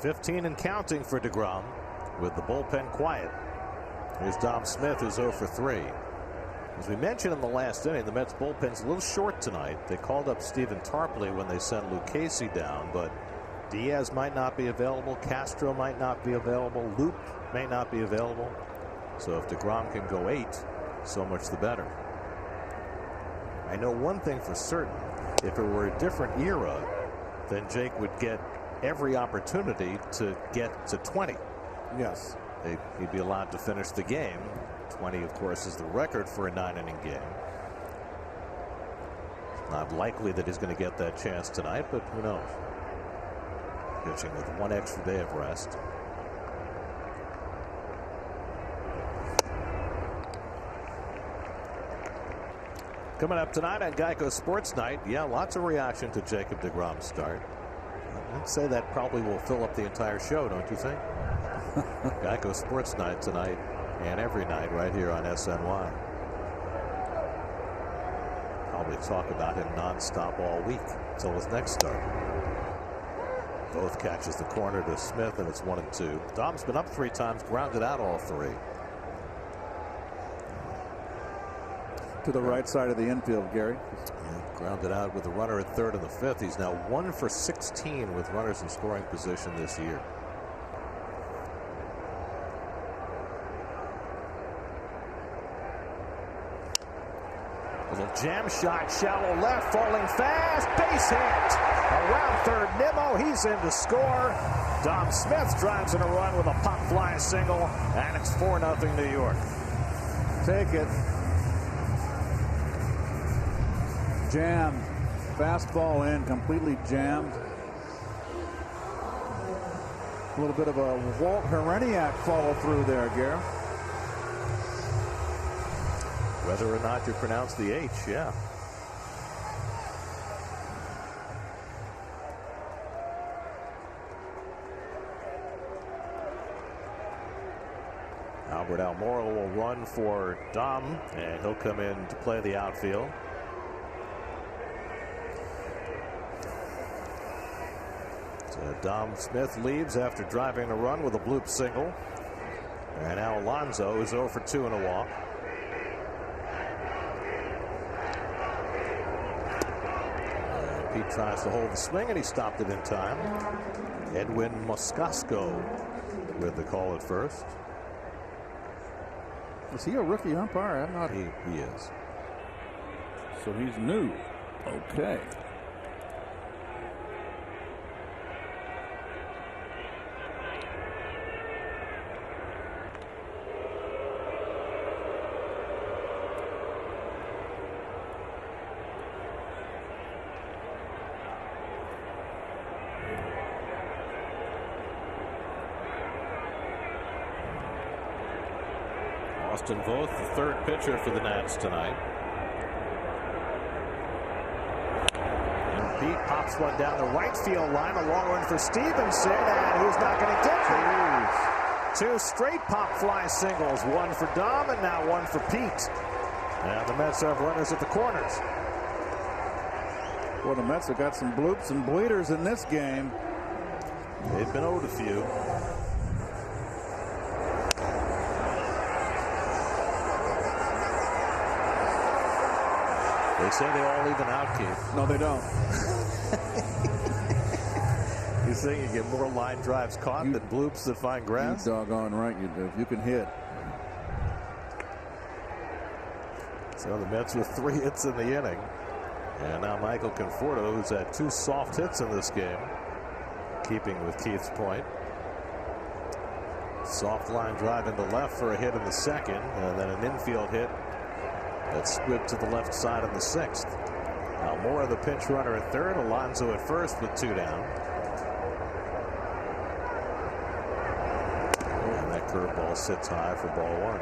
15 and counting for DeGrom with the bullpen quiet. Here's Dom Smith, who's 0 for 3. As we mentioned in the last inning, the Mets bullpen's a little short tonight. They called up Stephen Tarpley when they sent Lucchesi down, but Diaz might not be available. Castro might not be available. Loup may not be available. So if DeGrom can go 8, so much the better. I know one thing for certain. If it were a different era, then Jake would get every opportunity to get to 20. Yes. He'd be allowed to finish the game. 20, of course, is the record for a 9-inning game. Not likely that he's going to get that chance tonight, but who knows? Pitching with 1 extra day of rest. Coming up tonight on Geico Sports Night, yeah, lots of reaction to Jacob deGrom's start. I'd say that probably will fill up the entire show, don't you think? Geico Sports Night tonight and every night right here on SNY. Probably talk about him nonstop all week until his next start. Both catches the corner to Smith, and it's 1-2. Dom's been up 3 times, grounded out all 3. To the right side of the infield, Gary. Yeah, grounded out with a runner at 3rd and the 5th. He's now 1 for 16 with runners in scoring position this year. Little jam shot, shallow left, falling fast, base hit. Around 3rd, Nimmo, he's in to score. Dom Smith drives in a run with a pop fly single, and it's 4-0 New York. Take it. Jammed. Fastball in, completely jammed. A little bit of a Walt Hereniak follow through there, Gary. Whether or not you pronounce the H, yeah. Albert Almora will run for Dom, and he'll come in to play the outfield. So Dom Smith leaves after driving a run with a bloop single. And now Alonso is 0 for 2 in a walk. Pete tries to hold the swing, and he stopped it in time. Edwin Moscasco with the call at first. Is he a rookie umpire? I'm not. He is. So he's new. Okay. Austin Voth, the 3rd pitcher for the Nats tonight. And Pete pops one down the right field line, a long one for Stevenson, and he's not going to get it. 2 straight pop fly singles, 1 for Dom and now 1 for Pete. And the Mets have runners at the corners. Well, the Mets have got some bloops and bleeders in this game. They've been owed a few. They say they all even out, Keith. No, they don't. You think you get more line drives caught than bloops that find grass? You doggone right you do. You can hit. So the Mets with 3 hits in the inning. And now Michael Conforto, who's had 2 soft hits in this game, keeping with Keith's point. Soft line drive into left for a hit in the second, and then an infield hit that squibbed to the left side in the 6th. Almora, the pinch runner at third, Alonso at first with 2 down. And that curveball sits high for ball 1.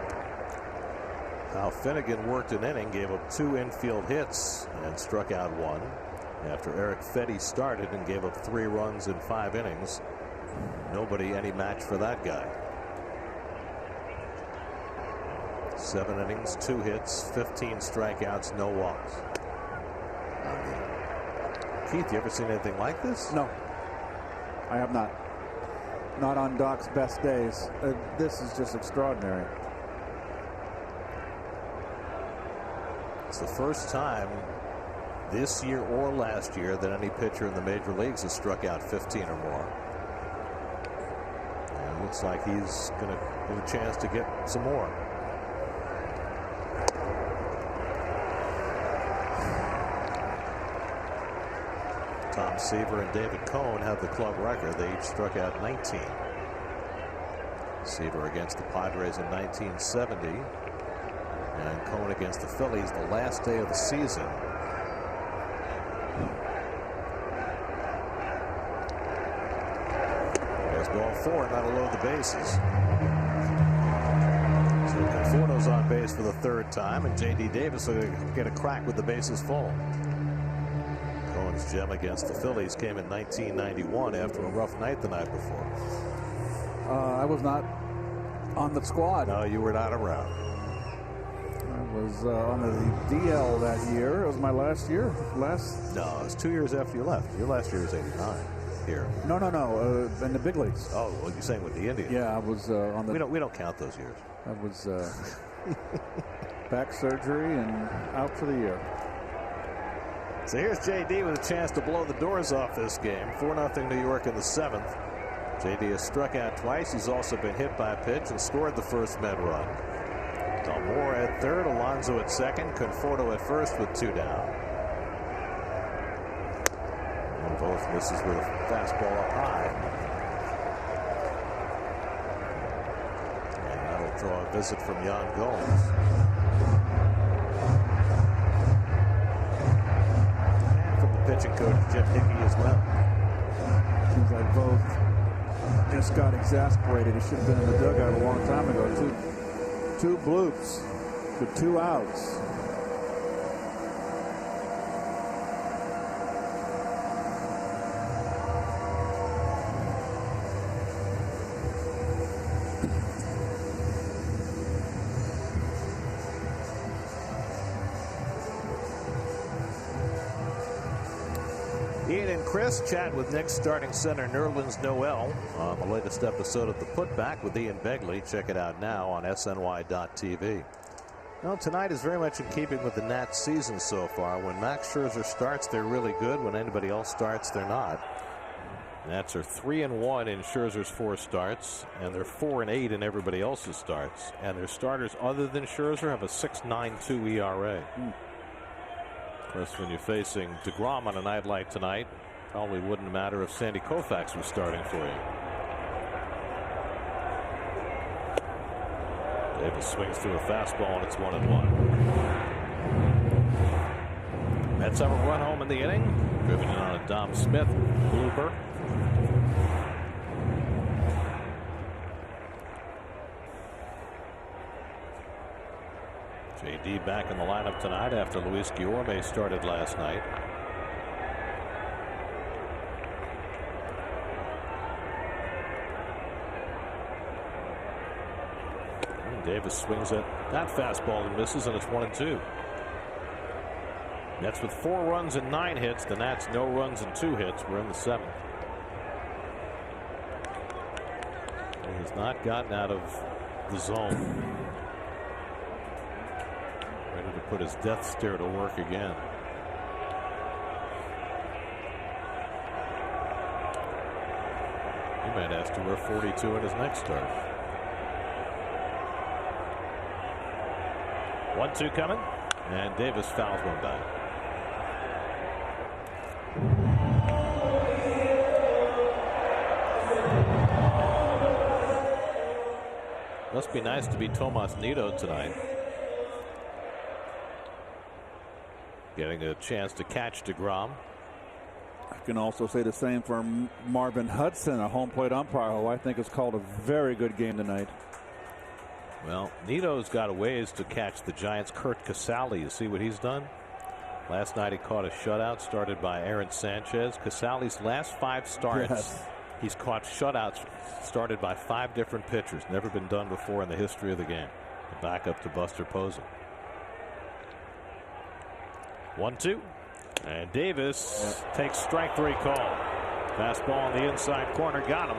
Now Finnegan worked an inning, gave up 2 infield hits and struck out 1 after Eric Fedde started and gave up 3 runs in 5 innings. Nobody any match for that guy. 7 innings, 2 hits, 15 strikeouts, no walks. Keith, you ever seen anything like this? No, I have not. Not on Doc's best days. This is just extraordinary. It's the first time this year or last year that any pitcher in the major leagues has struck out 15 or more. And it looks like he's going to get a chance to get some more. Tom Seaver and David Cone have the club record. They each struck out 19. Seaver against the Padres in 1970. And Cone against the Phillies the last day of the season. There's ball 4, not to load the bases. So Conforto's on base for the 3rd time, and J.D. Davis will get a crack with the bases full. Cohen's gem against the Phillies came in 1991 after a rough night the night before. I was not on the squad. No, you were not around. I was on the DL that year. It was my last year. No, it was 2 years after you left. Your last year was 89 here. No. In the big leagues. Oh, well, you're saying with the Indians? Yeah, I was on the. We don't count those years. I was back surgery and out for the year. So here's J.D. with a chance to blow the doors off this game. 4-0 New York in the 7th. J.D. has struck out twice. He's also been hit by a pitch and scored the first Met run. Almora at third, Alonso at second, Conforto at first with 2 down. And both misses with a fastball up high. And that'll draw a visit from Yan Gomes. And from the pitching coach, Jim Hickey as well. Seems like both just got exasperated. He should have been in the dugout a long time ago. Two bloops with 2 outs. Ian and Chris chat with Knicks starting center Nerlens Noel on the latest episode of The Putback with Ian Begley. Check it out now on SNY.TV. Well, tonight is very much in keeping with the Nats season so far. When Max Scherzer starts, they're really good. When anybody else starts, they're not. Nats are 3-1 in Scherzer's 4 starts, and they're 4-8 in everybody else's starts. And their starters other than Scherzer have a 6.92 ERA. Of course, when you're facing DeGrom on a night like tonight, probably wouldn't matter if Sandy Koufax was starting for you. Davis swings through a fastball, and it's 1-1. Mets have a run home in the inning, driven in on a Dom Smith blooper. J.D. back in the lineup tonight after Luis Guillorme started last night. And Davis swings at that fastball and misses, and it's 1-2. Mets with 4 runs and 9 hits. The Nats no runs and 2 hits. We're in the 7th. He has not gotten out of the zone. Ready to put his death stare to work again. He might ask to wear 42 in his next start. 1-2 coming, and Davis fouls one back. Must be nice to be Tomas Nido tonight. Getting a chance to catch DeGrom. I can also say the same for Marvin Hudson, a home plate umpire who I think has called a very good game tonight. Well, Nito's got a ways to catch the Giants. Curt Casali, you see what he's done? Last night he caught a shutout started by Aaron Sanchez. Casali's last 5 starts, yes, he's caught shutouts started by 5 different pitchers. Never been done before in the history of the game. The backup to Buster Posey. 1-2. And Davis takes strike 3 call. Fastball on the inside corner, got him.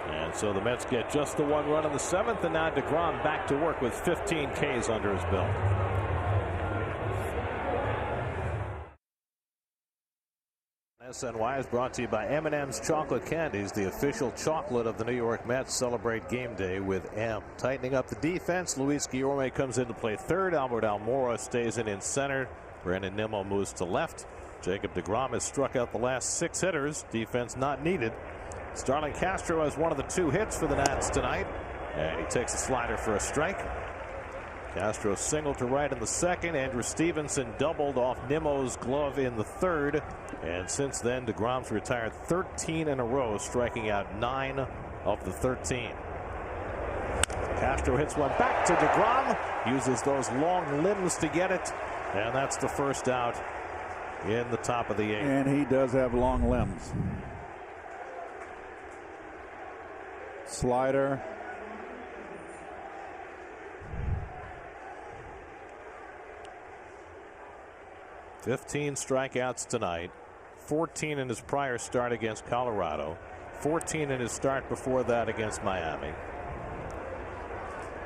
And so the Mets get just the 1 run in the 7th, and now DeGrom back to work with 15 Ks under his belt. SNY is brought to you by M&M's Chocolate Candies, the official chocolate of the New York Mets. Celebrate game day with M. Tightening up the defense, Luis Guillorme comes in to play third. Albert Almora stays in center. Brandon Nimmo moves to left. Jacob DeGrom has struck out the last 6 hitters. Defense not needed. Starlin Castro has one of the 2 hits for the Nats tonight, and he takes a slider for a strike. Castro singled to right in the 2nd. Andrew Stevenson doubled off Nimmo's glove in the 3rd, and since then DeGrom's retired 13 in a row, striking out 9 of the 13. Castro hits one back to DeGrom, uses those long limbs to get it, and that's the first out in the top of the 8th. And he does have long limbs. Slider. "15 strikeouts tonight, 14 in his prior start against Colorado, 14 in his start before that against Miami.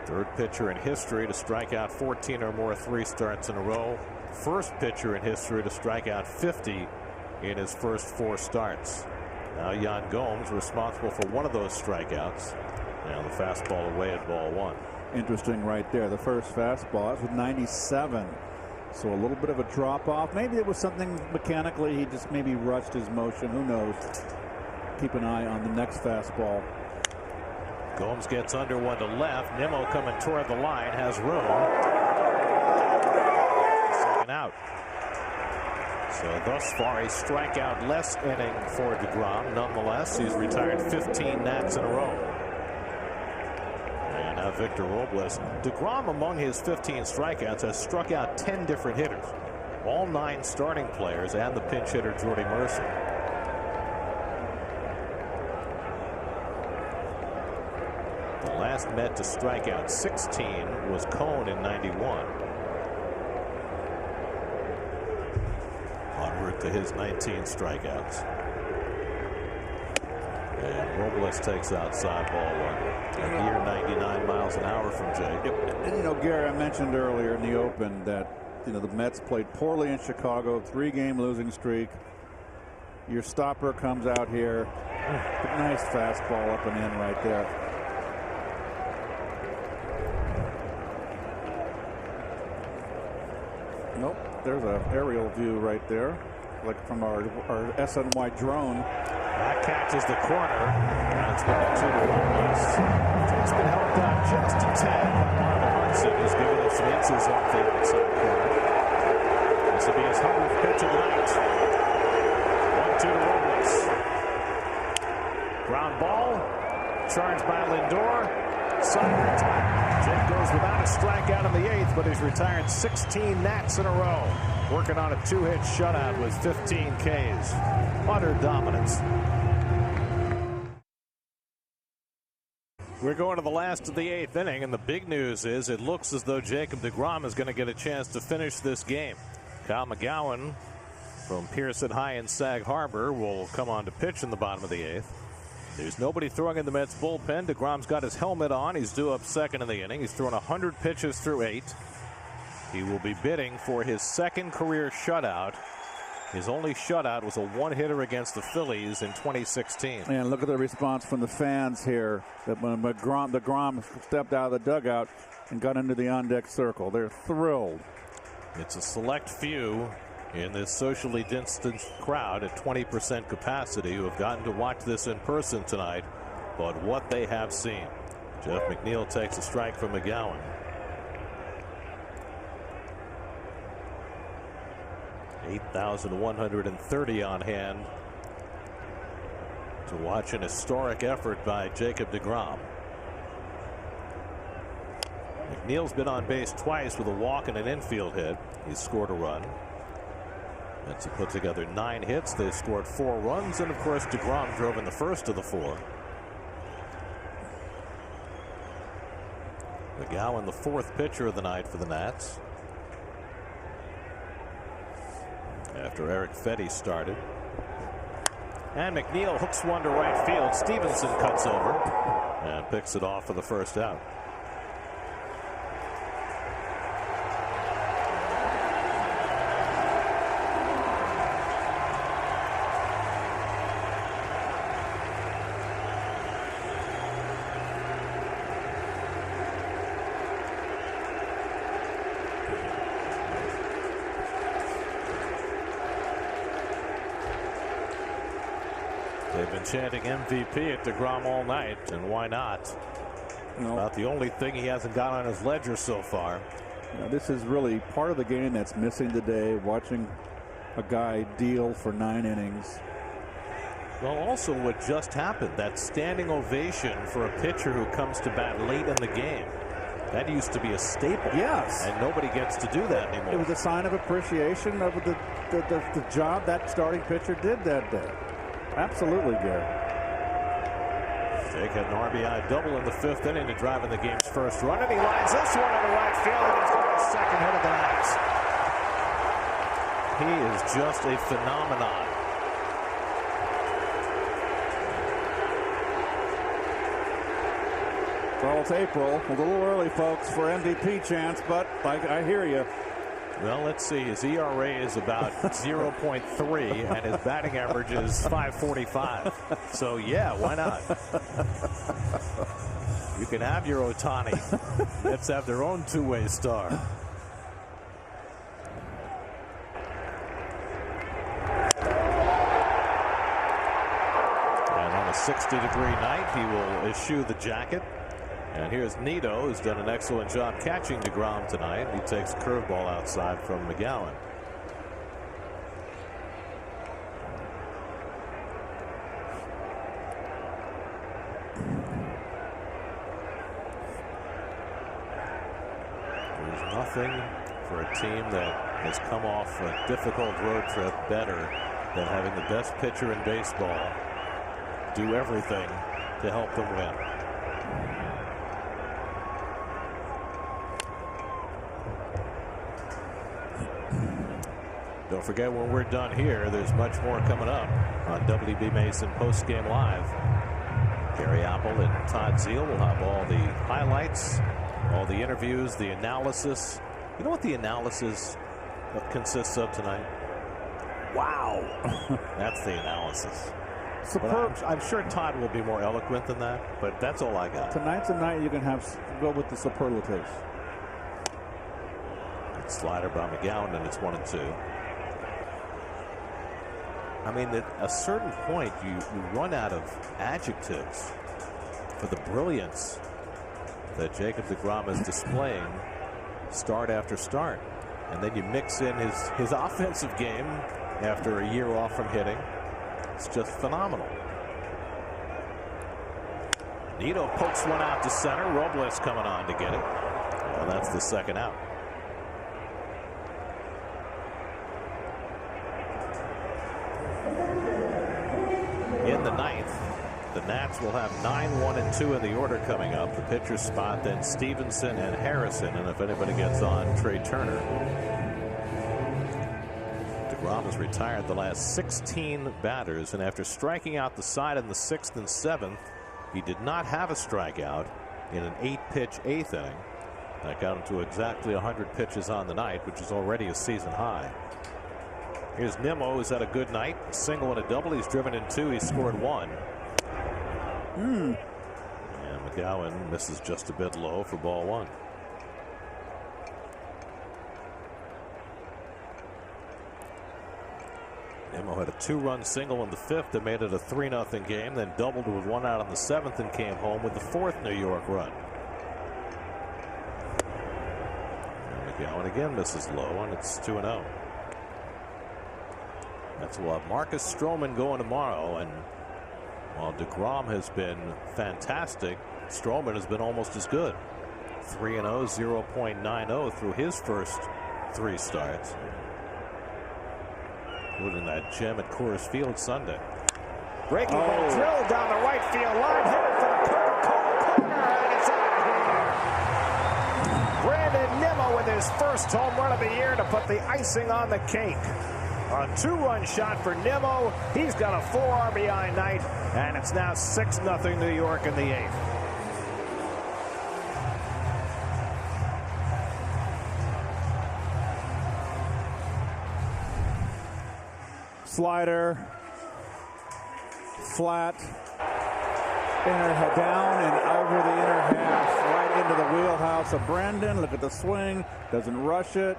3rd pitcher in history to strike out 14 or more 3 starts in a row. 1st pitcher in history to strike out 50 in his first 4 starts. Now Yan Gomes responsible for one of those strikeouts. Now the fastball away at ball 1. Interesting right there. The first fastball was 97. So a little bit of a drop off. Maybe it was something mechanically. He just maybe rushed his motion. Who knows? Keep an eye on the next fastball. Gomes gets under one to left. Nimmo coming toward the line, has room. 2nd out. So thus far a strikeout less inning for DeGrom. Nonetheless, he's retired 15 Nats in a row. And now Victor Robles. DeGrom, among his 15 strikeouts, has struck out 10 different hitters. All 9 starting players and the pinch hitter Jordy Mercer. The last Met to strike out 16 was Cone in 91. En route to his 19 strikeouts. And Robles takes outside ball 1. A near 99 miles an hour from Jake. And you know, Gary, I mentioned earlier in the open that the Mets played poorly in Chicago, 3-game losing streak. Your stopper comes out here. Nice fastball up and in right there. Nope, there's an aerial view right there, like from our SNY drone. That catches the corner. That's 1-2 to Robles. It's been helped out just a tad by Marvin Hudson, who's giving him some inches off the outside corner. This will be his 100th pitch of the night. 1-2 to Robles. Ground ball, charged by Lindor. Jake goes without a strikeout in the 8th, but he's retired 16 Nats in a row. Working on a 2-hit shutout with 15 Ks. Utter dominance. We're going to the last of the 8th inning, and the big news is it looks as though Jacob DeGrom is going to get a chance to finish this game. Kyle McGowan from Pearson High in Sag Harbor will come on to pitch in the bottom of the 8th. There's nobody throwing in the Mets bullpen. DeGrom's got his helmet on. He's due up second in the inning. He's thrown 100 pitches through 8. He will be bidding for his second career shutout. His only shutout was a one-hitter against the Phillies in 2016. And look at the response from the fans here. That when DeGrom stepped out of the dugout and got into the on-deck circle. They're thrilled. It's a select few in this socially distanced crowd at 20% capacity who have gotten to watch this in person tonight, but what they have seen. Jeff McNeil takes a strike from McGowan. $8,130 on hand to watch an historic effort by Jacob DeGrom. McNeil's been on base twice with a walk and an infield hit. He's scored a run. Mets have put together 9 hits. They scored 4 runs, and of course DeGrom drove in the first of the 4. McGowan, the 4th pitcher of the night for the Nats, after Eric Fetty started. And McNeil hooks one to right field. Stevenson cuts over and picks it off for the first out. They've been chanting MVP at DeGrom all night, and why not? About the only thing he hasn't got on his ledger so far. This is really part of the game that's missing today, watching a guy deal for 9 innings. Well, also what just happened, that standing ovation for a pitcher who comes to bat late in the game. That used to be a staple. Yes. And nobody gets to do that anymore. It was a sign of appreciation of the job that starting pitcher did that day. Absolutely, Gary. Jake had an RBI double in the 5th inning to drive in the game's first run, and he lines this one into right field, and he's got his second hit of the night. He is just a phenomenon. Well, it's April. A little early, folks, for MVP chance, but I hear you. Well, let's see. His ERA is about 0.3, and his batting average is .545. So, yeah, why not? You can have your Ohtani. Let's have their own two-way star. And on a 60-degree night, he will eschew the jacket. And here's Nito, who's done an excellent job catching DeGrom tonight. He takes a curveball outside from McGowan. There's nothing for a team that has come off a difficult road trip better than having the best pitcher in baseball do everything to help them win. Don't forget, when we're done here, there's much more coming up on WB Mason Postgame Live. Gary Apple and Todd Zeile will have all the highlights, all the interviews, the analysis. You know what the analysis consists of tonight? Wow. That's the analysis. Superb. I'm sure Todd will be more eloquent than that, but that's all I got. Tonight's a night you can go with the superlatives. Good slider by McGowan, and it's 1-2. I mean, at a certain point, you run out of adjectives for the brilliance that Jacob DeGrom is displaying start after start. And then you mix in his offensive game after a year off from hitting. It's just phenomenal. Nito pokes one out to center. Robles coming on to get it. Well, that's the second out. In the 9th, the Nats will have 9, 1, and 2 in the order coming up. The pitcher's spot, then Stevenson and Harrison, and if anybody gets on, Trey Turner. DeGrom has retired the last 16 batters, and after striking out the side in the 6th and 7th, he did not have a strikeout in an 8-pitch 8th inning. That got him to exactly 100 pitches on the night, which is already a season high. Here's Nimmo, who's had a good night. A single and a double. He's driven in 2. He scored 1. And McGowan misses just a bit low for ball 1. Nimmo had a 2-run single in the 5th that made it a 3-0 game, then doubled with 1 out on the 7th and came home with the 4th New York run. And McGowan again misses low, and it's 2-0. That's we'll have Marcus Stroman going tomorrow, and while DeGrom has been fantastic, Stroman has been almost as good. 3-0, 0.90 through his first 3 starts. Including that gem at Coors Field Sunday. Breaking ball drilled down the right field line, headed for the Coca-Cola corner, and it's out of here. Brandon Nimmo with his first home run of the year to put the icing on the cake. A 2-run shot for Nimmo. He's got a 4 RBI night, and it's now 6-0 New York in the 8th. Slider, flat, inner down and over the inner half, right into the wheelhouse of Brandon. Look at the swing, doesn't rush it.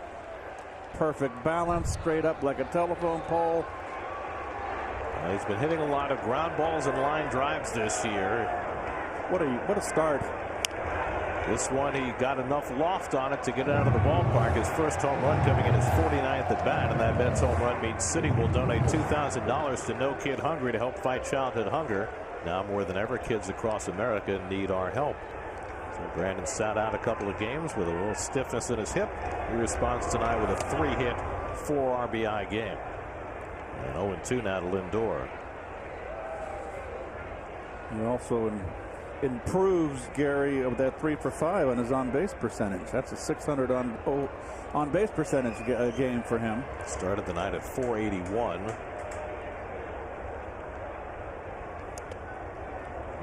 Perfect balance, straight up like a telephone pole. He's been hitting a lot of ground balls and line drives this year. What a start. This one, he got enough loft on it to get it out of the ballpark. His first home run coming in his 49th at bat, and that Mets home run means City will donate $2,000 to No Kid Hungry to help fight childhood hunger. Now more than ever, kids across America need our help. So Brandon sat out a couple of games with a little stiffness in his hip. He responds tonight with a 3-hit, 4 RBI game. And 0-2 now to Lindor. He also improves, Gary, of that 3 for 5 on his on-base percentage. That's a 600 on-base percentage game for him. Started the night at 481.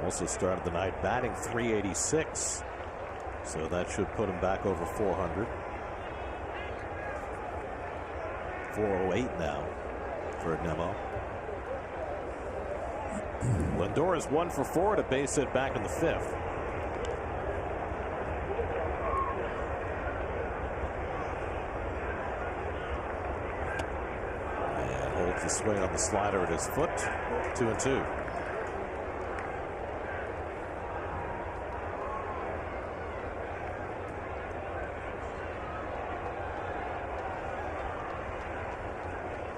Also started the night batting 386. So that should put him back over 400. 408 now for Nimmo. Lindor is 1 for 4 to base hit back in the 5th. And holds the swing on the slider at his foot. 2-2.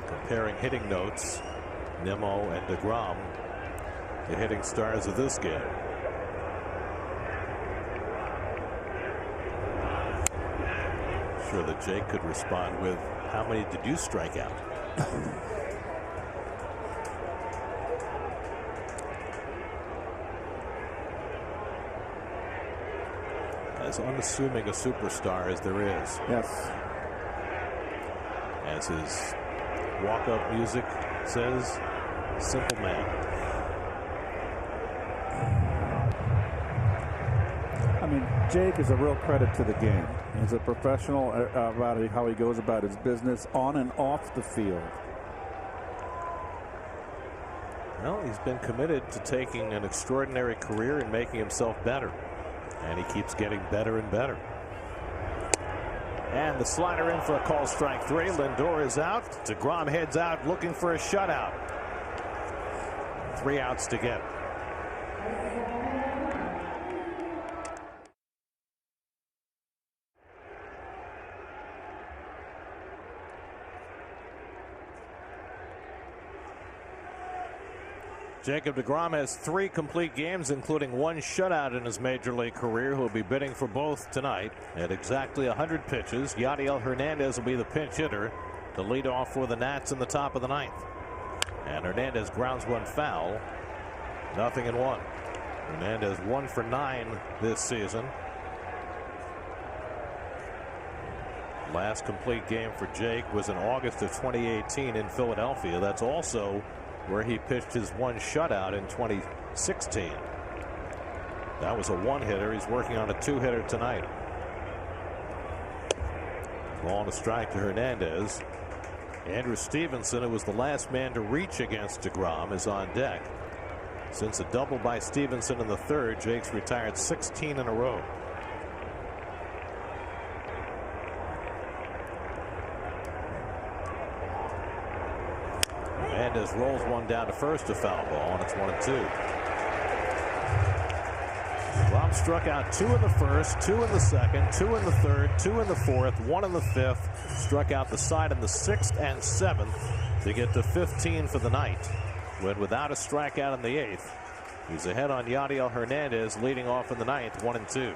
Comparing hitting notes, Nimmo and DeGrom, the hitting stars of this game. Sure that Jake could respond with, how many did you strike out? As unassuming a superstar as there is. Yes. As his walk-up music says, simple man. I mean, Jake is a real credit to the game. He's a professional about how he goes about his business on and off the field. Well, he's been committed to taking an extraordinary career and making himself better. And he keeps getting better and better. And the slider in for a call strike 3. Lindor is out. DeGrom heads out looking for a shutout. 3 outs to get. Jacob DeGrom has 3 complete games, including 1 shutout in his major league career. He'll be bidding for both tonight at exactly 100 pitches. Yadiel Hernandez will be the pinch hitter to lead off for the Nats in the top of the 9th. And Hernandez grounds one foul. 0-1. Hernandez 1 for 9 this season. Last complete game for Jake was in August of 2018 in Philadelphia. That's also where he pitched his one shutout in 2016. That was a one-hitter. He's working on a two-hitter tonight. Ball and a strike to Hernandez. Andrew Stevenson, who was the last man to reach against DeGrom, is on deck. Since a double by Stevenson in the third, Jake's retired 16 in a row. Hernandez rolls one down to first, a foul ball, and it's 1-2. DeGrom struck out 2 in the first, 2 in the second, 2 in the third, 2 in the fourth, 1 in the fifth. Struck out the side in the sixth and seventh to get to 15 for the night. Went without a strikeout in the eighth. He's ahead on Yadiel Hernandez, leading off in the ninth, 1-2.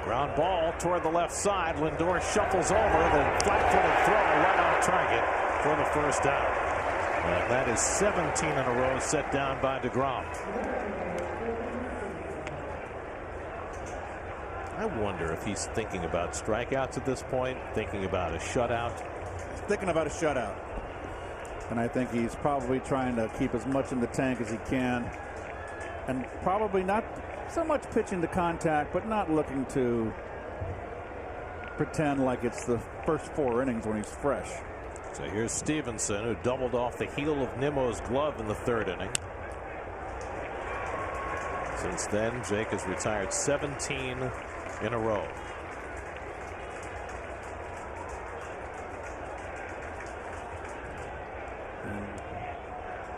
Ground ball toward the left side. Lindor shuffles over. The flat-footed throw right on target for the first out. And that is 17 in a row set down by DeGrom. I wonder if he's thinking about strikeouts at this point, thinking about a shutout. He's thinking about a shutout. And I think he's probably trying to keep as much in the tank as he can. And probably not so much pitching to contact, but not looking to pretend like it's the first 4 innings when he's fresh. So here's Stevenson, who doubled off the heel of Nimmo's glove in the third inning. Since then, Jake has retired 17 in a row. And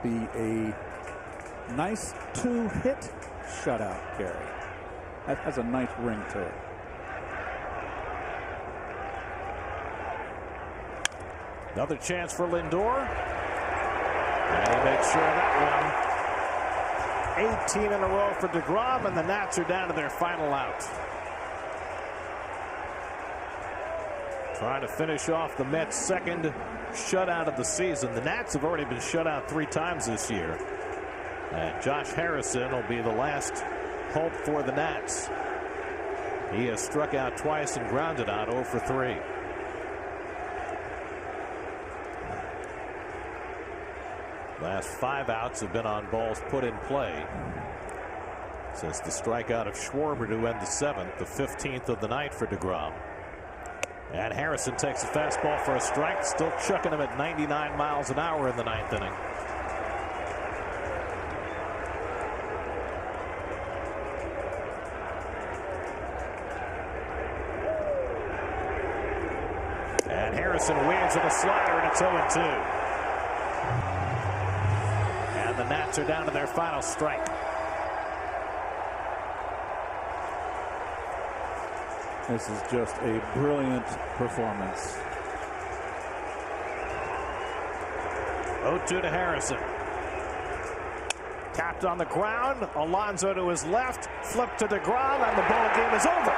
be a nice 2-hit shutout, Gary. That has a nice ring to it. Another chance for Lindor. And he makes sure of that one. 18 in a row for DeGrom, and the Nats are down to their final out. Trying to finish off the Mets' second shutout of the season. The Nats have already been shut out 3 times this year. And Josh Harrison will be the last hope for the Nats. He has struck out twice and grounded out 0 for 3. Last 5 outs have been on balls put in play since the strikeout of Schwarber to end the 7th, the 15th of the night for DeGrom. And Harrison takes a fastball for a strike, still chucking him at 99 miles an hour in the 9th inning. And Harrison wins with a slider, and it's 0-2. The Nats are down to their final strike. This is just a brilliant performance. 0-2 to Harrison. Tapped on the ground. Alonso to his left. Flip to DeGrom, and the ball game is over.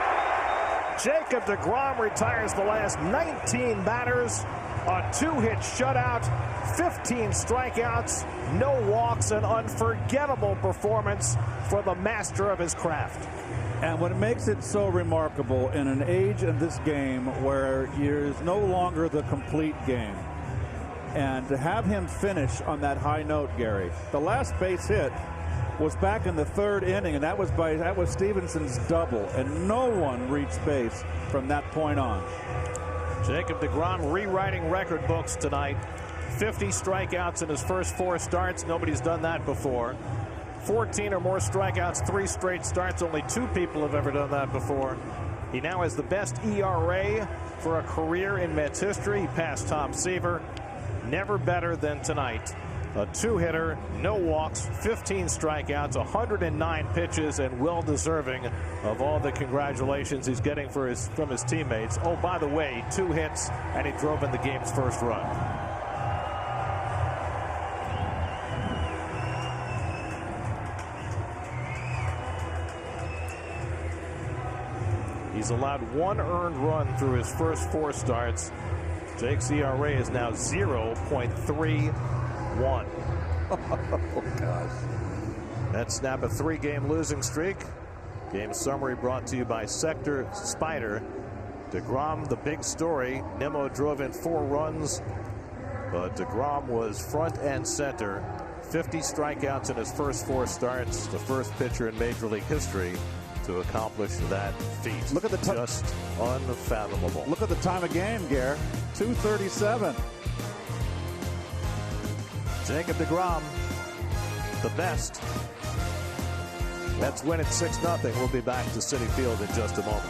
Jacob DeGrom retires the last 19 batters. A 2-hit shutout, 15 strikeouts, no walks, an unforgettable performance for the master of his craft. And what makes it so remarkable in an age in this game where there's no longer the complete game, and to have him finish on that high note, Gary. The last base hit was back in the 3rd inning, and that was Stevenson's double, and no one reached base from that point on. Jacob DeGrom rewriting record books tonight. 50 strikeouts in his first 4 starts. Nobody's done that before. 14 or more strikeouts, 3 straight starts. Only 2 people have ever done that before. He now has the best ERA for a career in Mets history. He passed Tom Seaver. Never better than tonight. A 2-hitter, no walks, 15 strikeouts, 109 pitches, and well deserving of all the congratulations he's getting from his teammates. Oh, by the way, 2 hits, and he drove in the game's first run. He's allowed 1 earned run through his first 4 starts. Jake's ERA is now 0.31. Oh, gosh. Mets snap a 3-game losing streak. Game summary brought to you by Sector Spider. DeGrom, the big story. Nimmo drove in 4 runs, but DeGrom was front and center. 50 strikeouts in his first 4 starts. The first pitcher in Major League history to accomplish that feat. Look at the just unfathomable. Look at the time of game, Gare. 2:37. Jacob DeGrom, the best. Mets win at 6-0. We'll be back to Citi Field in just a moment.